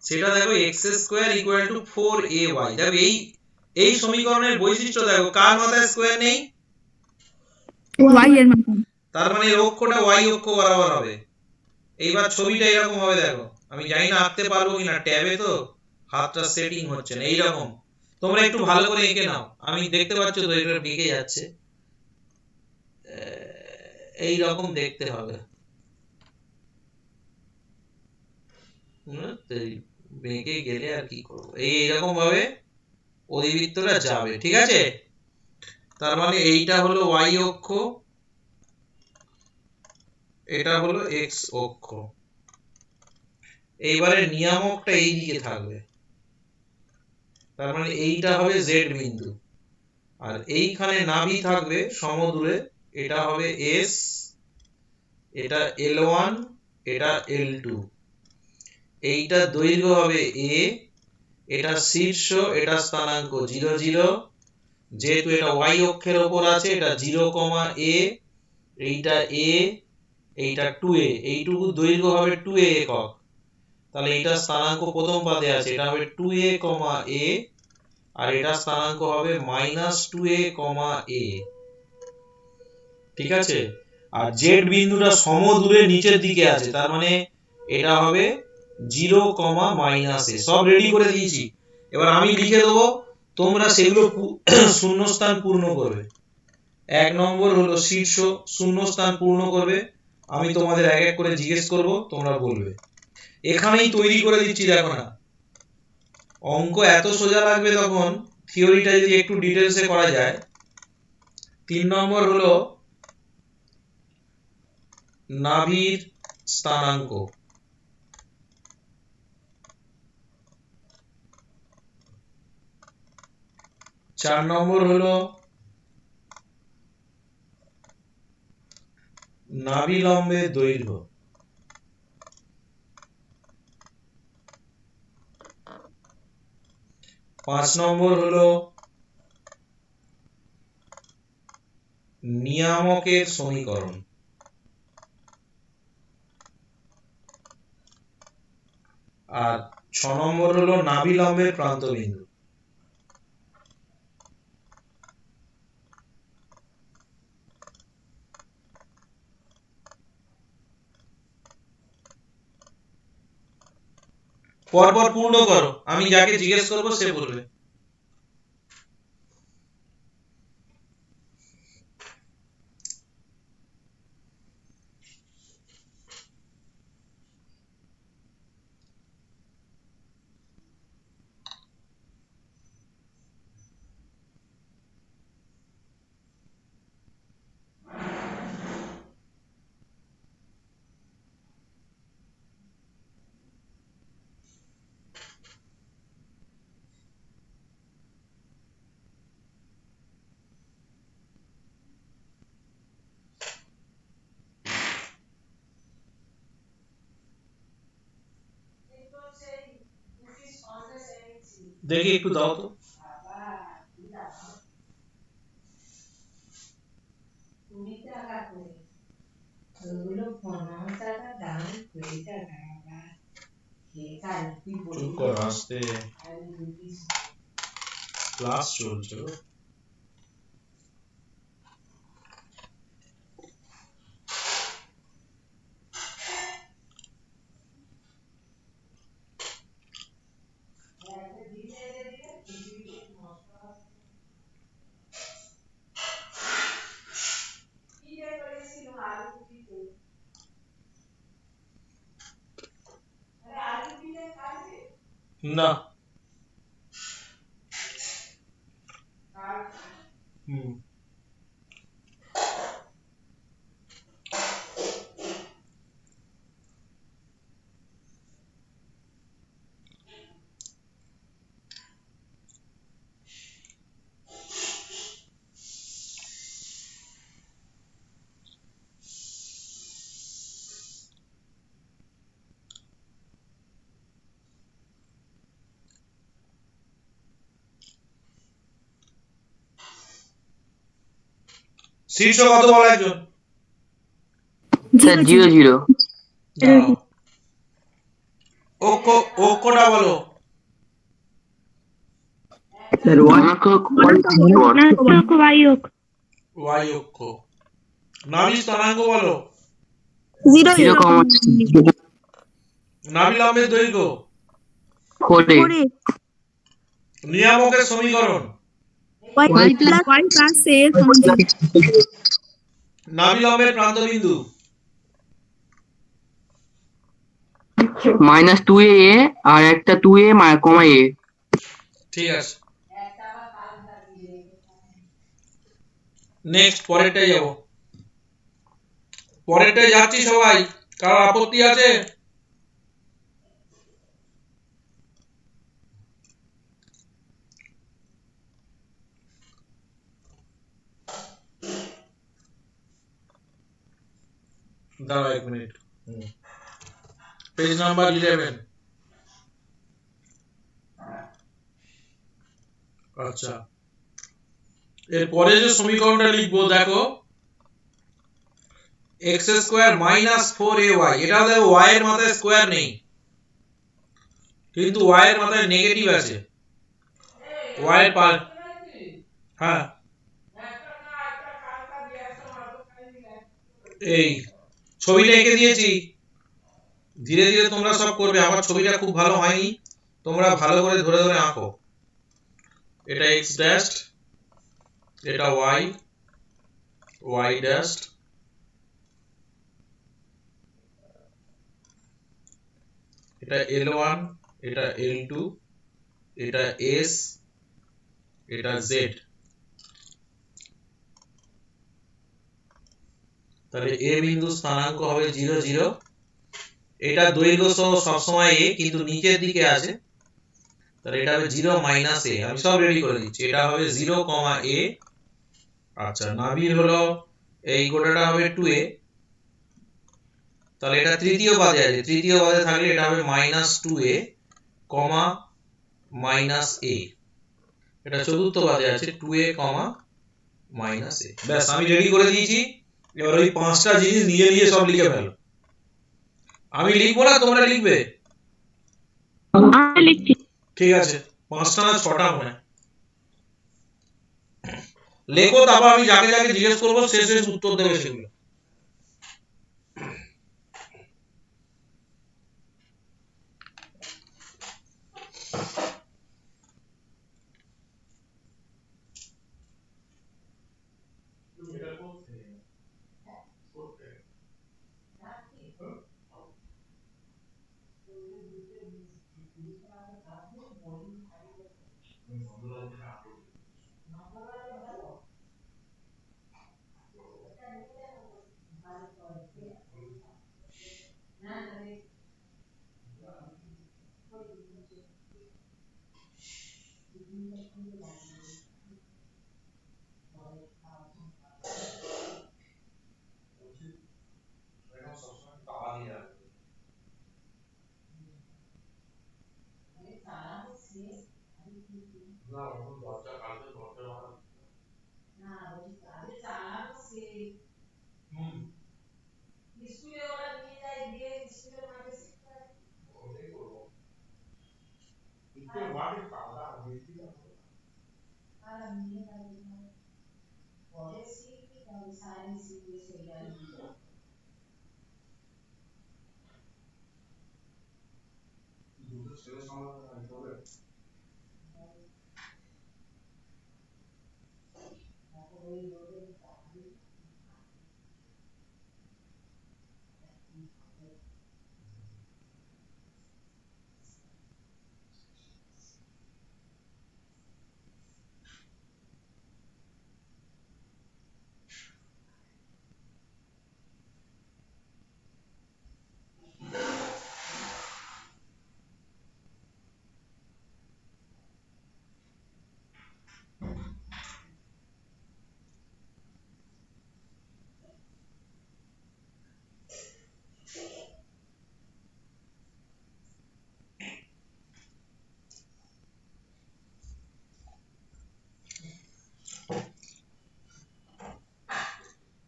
সেটা দেখো x square equal two 4ay। দেখো এই সমীকরণের বৈশিষ্ট্য দেখো, কার মাথায় স্কয়ার নেই? y এর মাথায়। তার মানে এর অক্ষটা y অক্ষ বরাবর হবে। এইবার ছবিটা এরকম হবে দেখো, আমি জানি না আঁকতে পারবো কিনা, ট্যাবে তো হাতটা সেটিং হচ্ছে না। এইরকম তোমরা একটু ভালো করে এঁকে নাও, আমি দেখতে পাচ্ছ তো এটা বেঁকে যাচ্ছে। এই রকম দেখতে হবে। বেঁকে গেলে আর কি করবো, এইরকম ভাবে অধিবৃত্তটা যাবে, ঠিক আছে? তার মানে এইটা হলো y অক্ষ, এটা হলো x অক্ষ। এইবারে নিয়ামকটা এই দিকে থাকবে, তার মানে এইটা হবে z বিন্দু, আর এইখানে নাভি থাকবে সমদূরে, এটা হবে s, এটা L1, এটা L2। এইটা দৈর্ঘ্য হবে a, এটা শীর্ষ, এটা স্থানাঙ্ক 0 0। যেহেতু এটা y অক্ষের উপর আছে, এটা 0, a, এইটা a, এইটা 2a, এইটুকু দৈর্ঘ্য হবে 2a একক। তাহলে এইটা স্থানাঙ্ক প্রথম পাদে আছে, এটা হবে 2a, a, আর এটা স্থানাঙ্ক হবে -2a, a। ঠিক আছে? আর z বিন্দুটা সমদূরে নিচের দিকে আছে, তার মানে এটা হবে 0, a। সব রেডি করে দিয়েছি, এবার আমি লিখে দেবো, তোমরা সেগুলো শূন্যস্থান পূর্ণ করবে। 1 নম্বর হলো শীর্ষ, শূন্যস্থান পূর্ণ করবে। আমি তোমাদের এক এক করে জিজ্ঞেস করব, তোমরা বলবে। এখানেই তৈরি করে দিচ্ছি, দেখো না, অঙ্ক এত সোজা লাগবে তখন, থিওরিটা যদি একটু ডিটেলসে করা যায়। 3 নম্বর হলো নাভির স্থানাঙ্ক। 4 নম্বর হলো নাভি লম্বের দৈর্ঘ্য। 5 নম্বর হলো নিয়ামকের সমীকরণ। আর 6 নম্বর হলো নাভি লম্বের প্রান্তবিন্দু। পরপর পূর্ণ করো, আমি যাকে জিজ্ঞেস করবো সে বলবে। দেখি একটু দাও তো। চুপ কর, আস্তে, ক্লাস চলছে। না। হুম। শীর্ষ কত বলো একজন? স্যার 0 0। দাঁড়াও। অক্ষটা বলো। স্যার ওয়াই অক্ষ। নাভি স্থানাঙ্ক বলো। 0 0, নাভি লম্বের দৈর্ঘ্য। 4 নিয়ামকের সমীকরণ। y plus a নাভি লম্বের প্রান্তবিন্দু। -2a আর একটা 2a কমা a। ঠিক আছে, নেক্সট পরেরটাই যাব। পরেরটাই যাচ্ছি সবাই, কারো আপত্তি আছে? দাঁড়াও 1 মিনিট। Page number 11। আচ্ছা, এরপরে যে সমীকরণটা লিখবো দেখো, x স্কয়ার মাইনাস 4ay, এটা দেখো y এর মাথায় স্কয়ার নেই, কিন্তু y এর মাথায় নেগেটিভ আছে। y এর পার, হ্যাঁ এই ছবিটা এঁকে দিয়েছি, ধীরে ধীরে তোমরা সব করবে। আমার ছবিটা খুব ভালো হয়নি, তোমরা ভালো করে ধরে ধরে আঁকো। এটা x ড্যাশ, এটা y ড্যাশ, এটা L1, এটা L2, এটা S, এটা Z। তাহলে A বিন্দু স্থানাঙ্ক হবে 0 0। এটা দৈর্ঘ্য সহ সবসময় a, কিন্তু নিচের দিকে আছে, তাহলে এটা হবে 0 মাইনাস a। আমি সব রেডি করে দিচ্ছি। এটা হবে 0, a। আচ্ছা, নাভির হলো এই গোটাটা হবে 2a, তাহলে এটা তৃতীয় পাদে আছে, তৃতীয় পাদে থাকলে এটা হবে -2a, -a। এটা চতুর্থ পাদে আছে 2a, -a। ব্যাস, আমি রেডি করে দিয়েছি। এবার ওই পাঁচটা জিনিস নিজে নিজে সব লিখে ফেলো। আমি লিখবো না, তোমরা লিখবে? ঠিক আছে, 5টা না 6টা মনে হয় লেখো, তারপর আমি যাকে যাকে জিজ্ঞেস করবো শেষ শেষ উত্তর দেবে সেগুলো।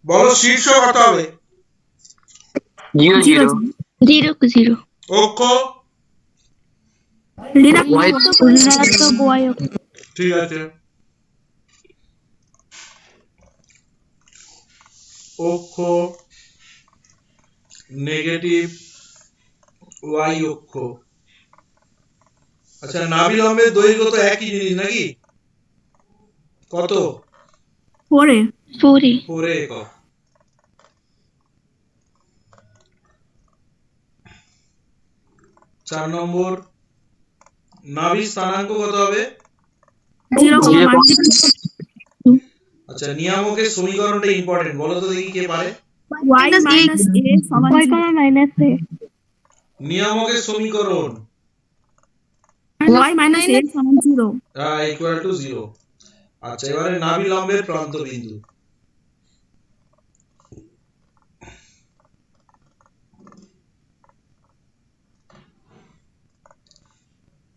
বলো শীর্ষ কত হবে? 0 জিরো 0 জিরো জিরো অক্ষ? ঋণাত্মক y অক্ষ। ঠিক আছে, অক্ষ নেগেটিভ y অক্ষ। আচ্ছা, নাভি লম্বের দৈর্ঘ্য তো একই জিনিস নাকি? কত? 4 4 একক। চার নম্বর, নাভির স্থানাঙ্ক কত হবে? 0, আচ্ছা, নিয়ামকের সমীকরণটা ইম্পর্টেন্ট, বলো তো দেখি কে পারে? y মাইনাস a সমান মাইনাস a নিয়ামকের সমীকরণ y মাইনাস a সমান 0 ইকুয়াল টু 0। আচ্ছা, এবারে নাভি লম্বের প্রান্ত বিন্দু।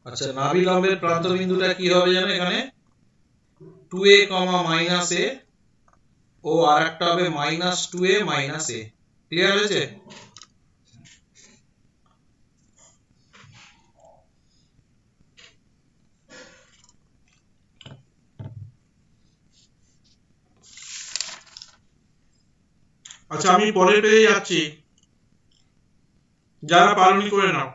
আচ্ছা, নাভি লম্বের প্রান্ত বিন্দুটা কি হবে জানো? এখানে 2a, মাইনাস a ও আরেকটা হবে minus 2a minus a। Clear হয়েছে? আচ্ছা, আমি পরের পেজে যাচ্ছি, যারা পালন করে নাও।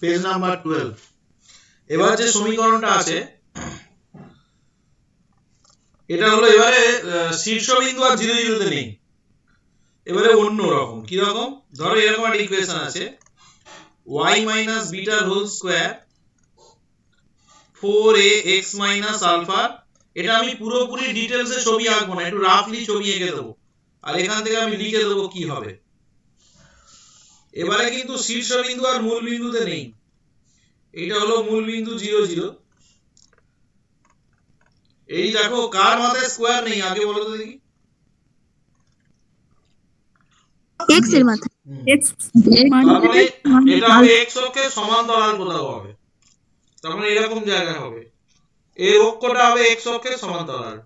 Page number 12। এবার যে সমীকরণটা আছে এটা হলো, এবারে শীর্ষবিন্দু আর 0 0 তে নেই, এবারে অন্য রকম। কি রকম? ধরো এরকম একটা ইকুয়েশন আছে, y মাইনাস বিটার whole square 4ax minus alpha. এটা আমি পুরোপুরি ডিটেলসে ছবি আঁকবো না, একটু রাফলি ছবি এঁকে দেবো, আর এখান থেকে আমি লিখে দেবো কি হবে। এবারে কিন্তু শীর্ষবিন্দু আর মূল বিন্দুতে নেই, এটা হলো মূল বিন্দু 0 0। এই দেখো, কার মাথায় স্কয়ার নেই আগে বলো তো দেখি? x এর মাথায় x তার মানে এটা হবে x অক্ষের সমান্তরাল কোথাও হবে, তার মানে এরকম জায়গায় হবে। এর অক্ষটা হবে x অক্ষের সমান্তরাল,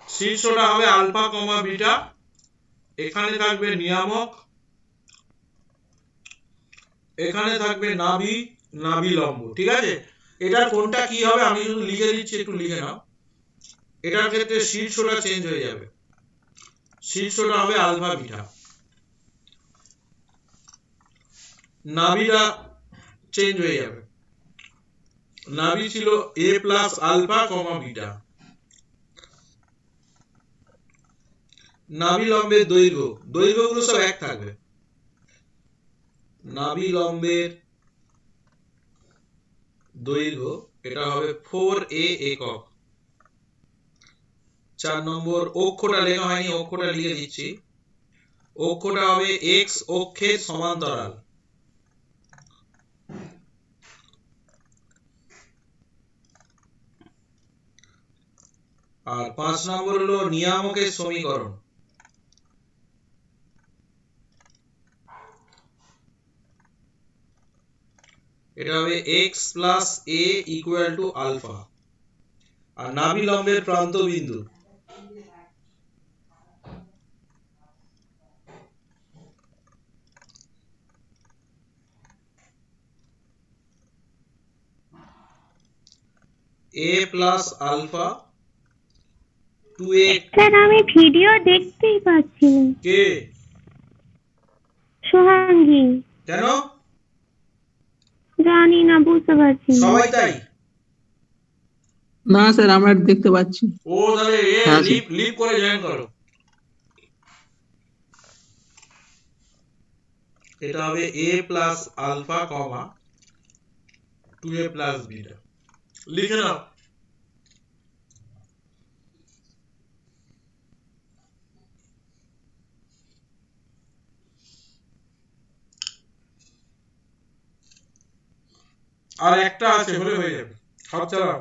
শীর্ষটা হবে আলফা কমা বিটা, এখানে থাকবে নিয়ামক, এখানে থাকবে নাভি, নাভি লম্ব। ঠিক আছে, এটার কোনটা কি হবে আমি শুধু লিখে দিচ্ছি, একটু লিখে নাও। এটার ক্ষেত্রে শীর্ষটা চেঞ্জ হয়ে যাবে, শীর্ষটা হবে আলফা বিটা, নাভিটা চেঞ্জ হয়ে যাবে, নাভি ছিল a plus alpha comma beta. নাভি লম্বের দৈর্ঘ্য, দৈর্ঘ্যগুলো সব এক থাকবে। নাভি লম্বের দৈর্ঘ্য, এটা হবে 4a একক। 4 নম্বর অক্ষটা লেখা হয়নি, অক্ষটা লিখে দিচ্ছি। অক্ষটা হবে x অক্ষের সমান্তরাল। আর 5 নম্বর হলো নিয়ামকের সমীকরণ। এটা হবে x plus a equal to alpha. আর নাভি লম্বের প্রান্ত বিন্দু, a plus alpha 2a। Sir আমি ভিডিও দেখতেই পাচ্ছি না। কে? সোহাঙ্গী। কেন? জানি না, বুঝতে পারছি না। সবাই তাই? না স্যার আমরা দেখতে পাচ্ছি। ও তাহলে হ্যাঁ, লিপ লিপ করে জয়েন করো। এটা হবে a plus alpha comma 2a plus beta. লিখে নাও। আর একটা আছে, হলে হয়ে যাবে। হাত চালাও।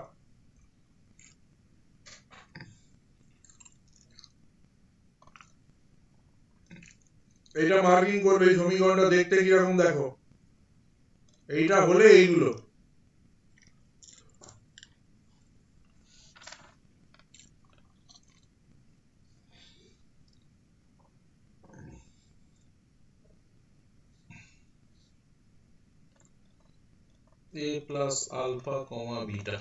এটা মার্কিং করবে, এই সমীকরণটা দেখতে কিরকম দেখো। এইটা হলে এইগুলো। a plus alpha comma beta.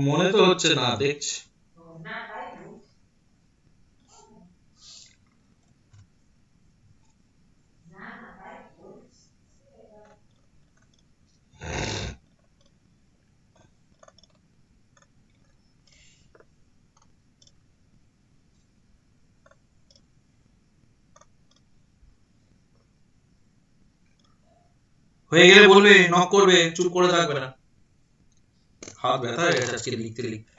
মনে তো হচ্ছে না, দেখছি। হয়ে গেলে বলবে, নক করবে, চুপ করে থাকবে না। হাত ব্যথা হয়ে গেছে আজকে লিখতে লিখতে।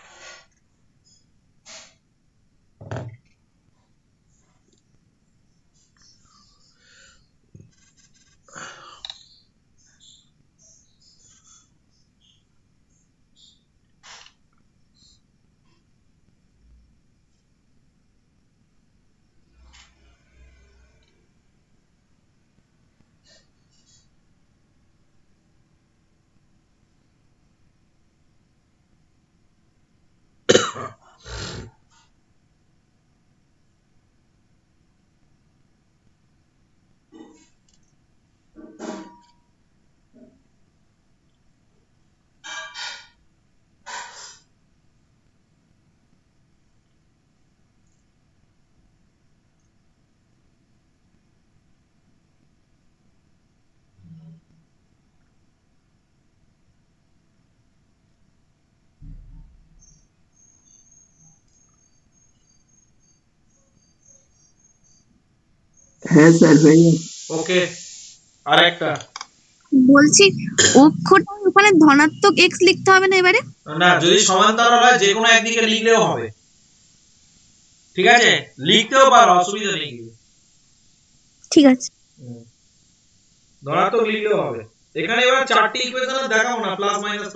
হ্যাঁ স্যার হয়ে যাচ্ছে। ওকে, আরেকটা। বলছি অক্ষটা ওখানে ধনাত্মক x লিখতে হবে না এবারে? না, যদি সমান্তরাল হয় যে কোনো একদিকে লিখলেও হবে। ঠিক আছে, লিখতেও পারো, অসুবিধা নেই। ঠিক আছে। ধনাত্মক লিখলেও হবে। এখানে এবার চারটি ইকুয়েশন দেখাও না, প্লাস মাইনাস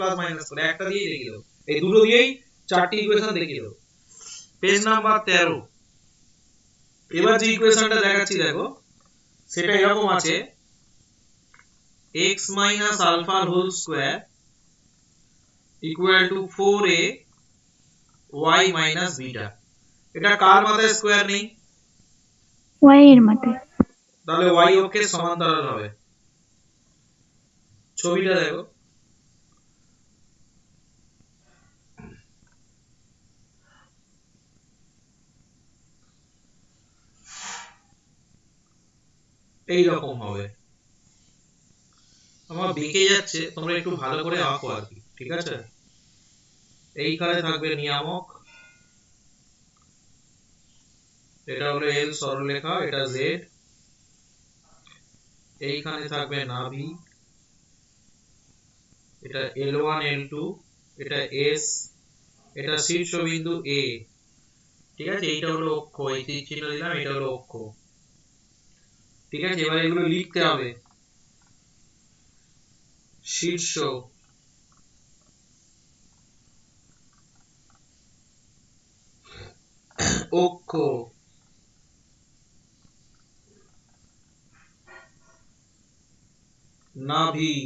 করে একটা দিয়েই দেখিয়ে দাও। এই দুটো দিয়েই চারটি ইকুয়েশন দেখিয়ে দাও। Page number 13। এবার যে ইকুয়েশনটা দেখাচ্ছি দেখো, সেটা এরকম আছে, x minus alpha whole square equal to 4a y minus beta. এটা কার মাথায় স্কয়ার নেই? y এর মাথায়। তাহলে y অক্ষের সমান্তরাল হবে। ছবিটা দেখো, এই রকম হবে। আমার বেঁকে যাচ্ছে, তোমরা একটু ভালো করে আঁকো আর কি, ঠিক আছে? এইখানে থাকবে নিয়ামক, এটা হলো এল সরলরেখা, এটা জেড, এইখানে থাকবে নাভি, এটা L1 L2, এটা এস, এটা শীর্ষবিন্দু এ। ঠিক আছে, এইটা হলো অক্ষ, এই তীর চিহ্ন দিলাম, এটা হলো অক্ষ। ঠিক আছে, এবার এগুলো লিখতে হবে। শীর্ষ, অক্ষ, নাভি,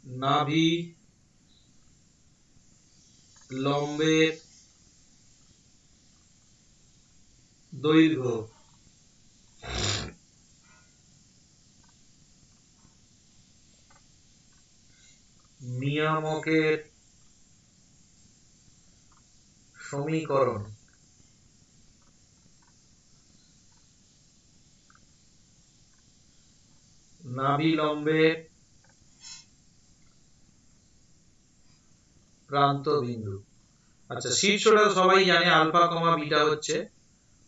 নাভি, লম্বের দৈর্ঘ্য, নিয়ামকের সমীকরণ, নাভি লম্বের প্রান্ত বিন্দু। আচ্ছা, শীর্ষটা সবাই জানে আলফা কমা বিটা হচ্ছে,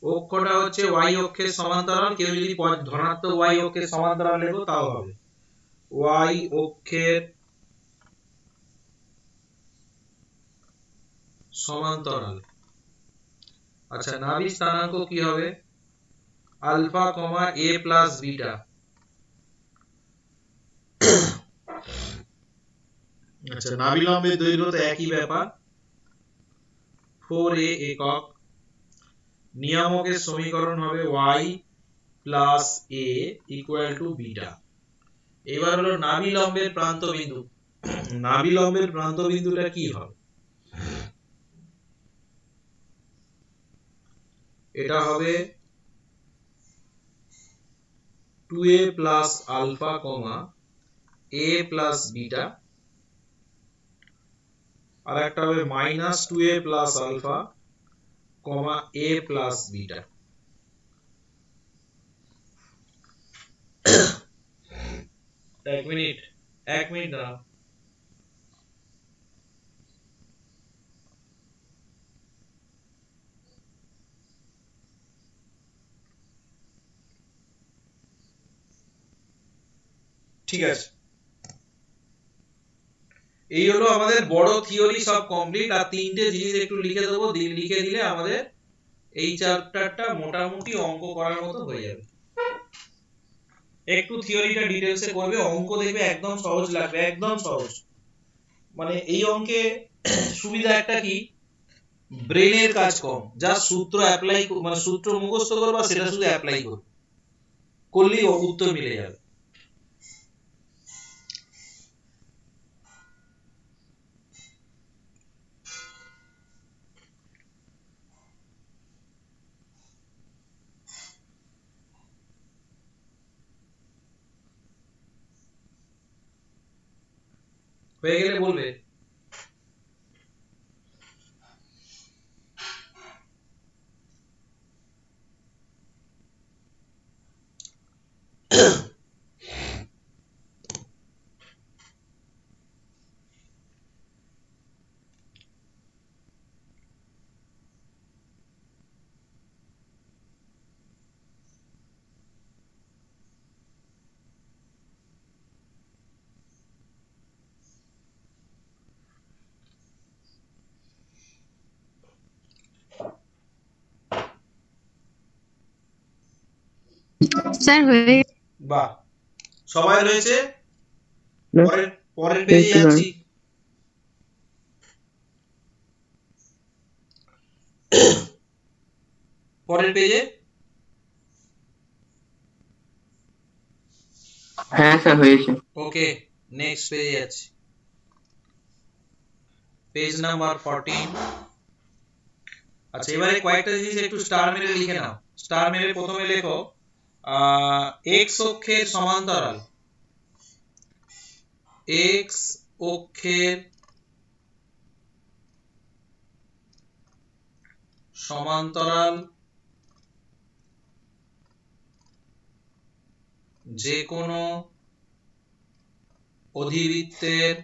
অক্ষটা হচ্ছে ওয়াই অক্ষের সমান্তরাল, কেউ যদি ধনাত্মক ওয়াই অক্ষের সমান্তরাল লেখো তাও হবে, ওয়াই অক্ষের সমান্তরাল। আচ্ছা, নাভি স্থানাঙ্ক কি হবে? আলফা কমা এ প্লাস বিটা। আচ্ছা, নাভি লম্বের দৈর্ঘ্য তো একই ব্যাপার, 4a একক। নিয়ামকের সমীকরণ হবে y plus a equal two beta. এবার হলো নাভি লম্বের প্রান্ত বিন্দু। নাভি লম্বের প্রান্ত বিন্দুটা কি হবে? এটা হবে 2a plus alpha comma a plus beta, আর একটা হবে minus 2a plus alpha comma a plus beta. এক মিনিট দাঁড়াও। ঠিক আছে, এই হলো আমাদের বড় থিওরি সব কমপ্লিট। আর তিনটে জিনিস একটু লিখে দেবো, লিখে দিলে আমাদের এই চ্যাপ্টারটা মোটামুটি অঙ্ক করার মতো হয়ে যাবে। একটু থিওরিটা ডিটেলসে করবে, অঙ্ক দেখবে একদম সহজ লাগবে, একদম সহজ। মানে এই অঙ্কে সুবিধা একটা কি, ব্রেনের কাজ কম, যা সূত্র অ্যাপ্লাই মানে সূত্র মুখস্থ করবা সেটা শুধু অ্যাপ্লাই করবে, করলেই উত্তর মিলে যাবে। হয়ে গেলে বলবে। স্যার হয়ে বাহ, সবাই রয়েছে। না, পরের পরের পেজে একটু যাচ্ছি। পরের পেজে হ্যাঁ স্যার হয়েছে। ওকে, নেক্সট পেজে যাচ্ছি। Page number 14। আচ্ছা, এবারে কয়েকটা জিনিস একটু স্টার মেরে লিখে নাও। স্টার মেরে প্রথমে লেখো এক্স অক্ষের সমান্তরাল, এক্স অক্ষের সমান্তরাল যে কোনো অধিবৃত্তের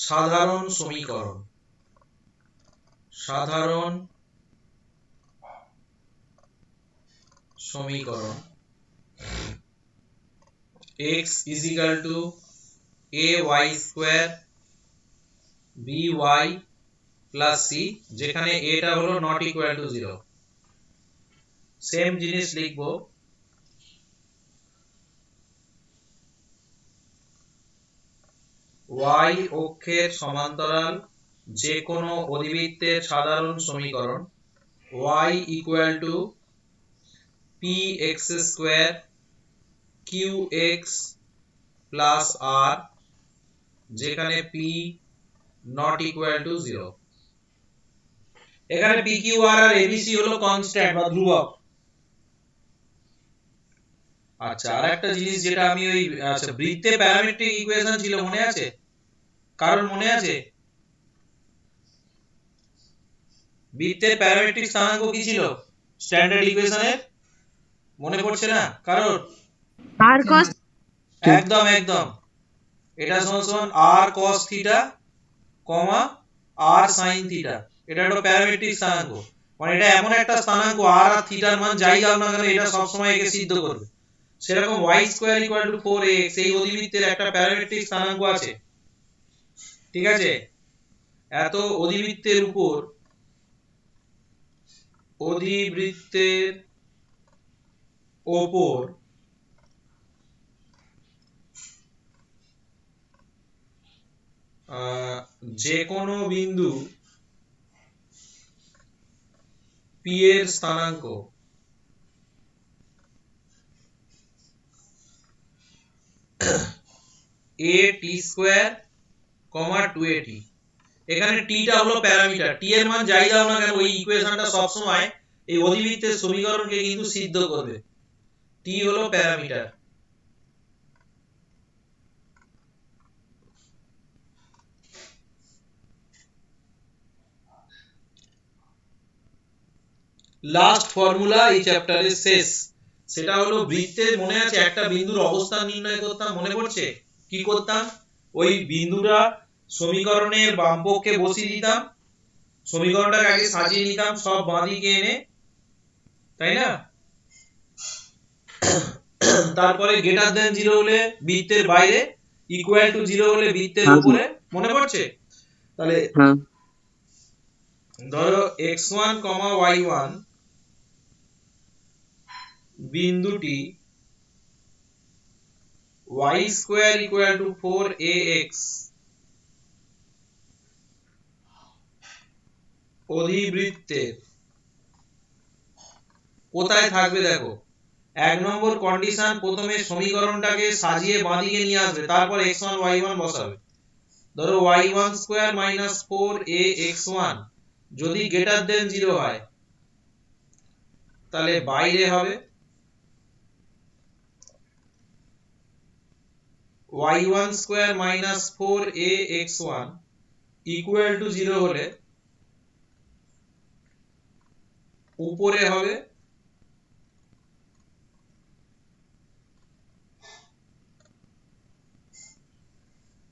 সাধারণ সমীকরণ, সাধারণ সমীকরণ x is equal to ay square by plus c, যেখানে a টা হলো not equal to 0। সেম জিনিস লিখবো y অক্ষের সমান্তরাল যে কোনো অধিবৃত্তের সাধারণ সমীকরণ y equal to px square qx plus r, যেখানে p not equal to 0। এখানে p q r আর abc হলো কনস্ট্যান্ট বা ধ্রুবক। আচ্ছা, আর একটা জিনিস যেটা আমি ওই আচ্ছা বৃত্তে প্যারামেট্রিক ইকুয়েশন ছিল, মনে আছে? কারণ মনে আছে বৃত্তের প্যারামেট্রিক স্থানাঙ্ক কি ছিল স্ট্যান্ডার্ড ইকুয়েশনের? মনে পড়ছে না কারণ? আর cos একদম একদম, এটা সমান সমান r cos থিটা কমা r sin থিটা। এটা হলো প্যারামেট্রিক স্থানাঙ্ক, মানে এটা এমন একটা স্থানাঙ্ক r আর থিটার মান যাই দাও না কেন এটা সব সময় একে সিদ্ধ করবে। সেরকম y square equal two 4x এই অধিবৃত্তের একটা প্যারামেট্রিক স্থানাঙ্ক আছে, ঠিক আছে? এত অধিবৃত্তের উপর যে কোনো বিন্দু p এর স্থানাঙ্ক a t square comma 2at। এখানে t টা হলো প্যারামিটার, t এর মান যাই দাও না কেন ওই ইকুয়েশনটা সব সময় এই অধিবৃত্তের সমীকরণকে কিন্তু সিদ্ধ করবে। t হলো প্যারামিটার। লাস্ট ফর্মুলা এই চ্যাপ্টারের শেষ, সেটা হলো বৃত্তের, মনে আছে একটা বিন্দুর অবস্থান নির্ণয় করতাম, মনে পড়ছে কি করতাম? ওই বিন্দুটা সমীকরণের বাম পক্ষে বসিয়ে দিতাম, সমীকরণটাকে আগে সাজিয়ে নিতাম সব বাঁ দিকে এনে, তাই না? তারপরে গ্রেটার দেন 0 হলে বৃত্তের বাইরে, ইকুয়াল টু 0 হলে বৃত্তের উপরে, মনে পড়ছে? তাহলে ধরো x1, y1 বিন্দুটি y square equal two 4ax অধিবৃত্তের কোথায় থাকবে? দেখো, 1 নম্বর কন্ডিশন, প্রথমে সমীকরণটাকে সাজিয়ে বাঁদিকে নিয়ে আসবে, তারপর x1 y1 বসাবে। ধরো y1 স্কয়ার মাইনাস 4ax1 যদি গ্রেটার দেন 0 হয় তাহলে বাইরে হবে, y1 square minus 4ax1 equal to 0 হলে উপরে হবে,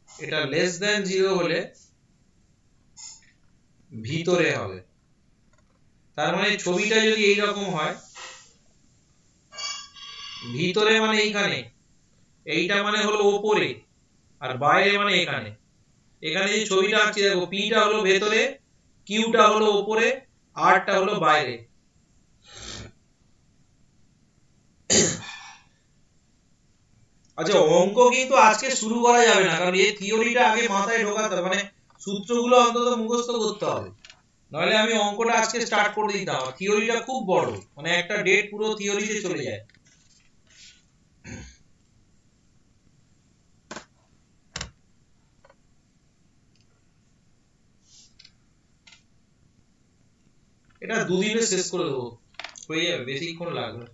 এটা লেস দেন 0 হলে ভিতরে হবে। তার মানে ছবিটা যদি এই রকম হয়, ভিতরে মানে এইখানে, এইটা মানে হলো উপরে, আর বাইরে মানে এখানে। এখানে যে ছবিটা আঁকছি দেখো, p টা হলো ভেতরে, q টা হলো উপরে, r টা হলো বাইরে। আচ্ছা, অঙ্ক কিন্তু আজকে শুরু করা যাবে না, কারণ এই থিওরিটা আগে মাথায় ঢোকাতে হবে, মানে সূত্রগুলো অন্তত মুখস্থ করতে হবে, নাহলে আমি অঙ্কটা আজকে স্টার্ট করে দিতাম। থিওরিটা খুব বড়, মানে একটা ডেট পুরো থিওরিতে চলে যায়। এটা দুদিনে শেষ করে দেবো, হয়ে যাবে, বেশিক্ষণ লাগবে।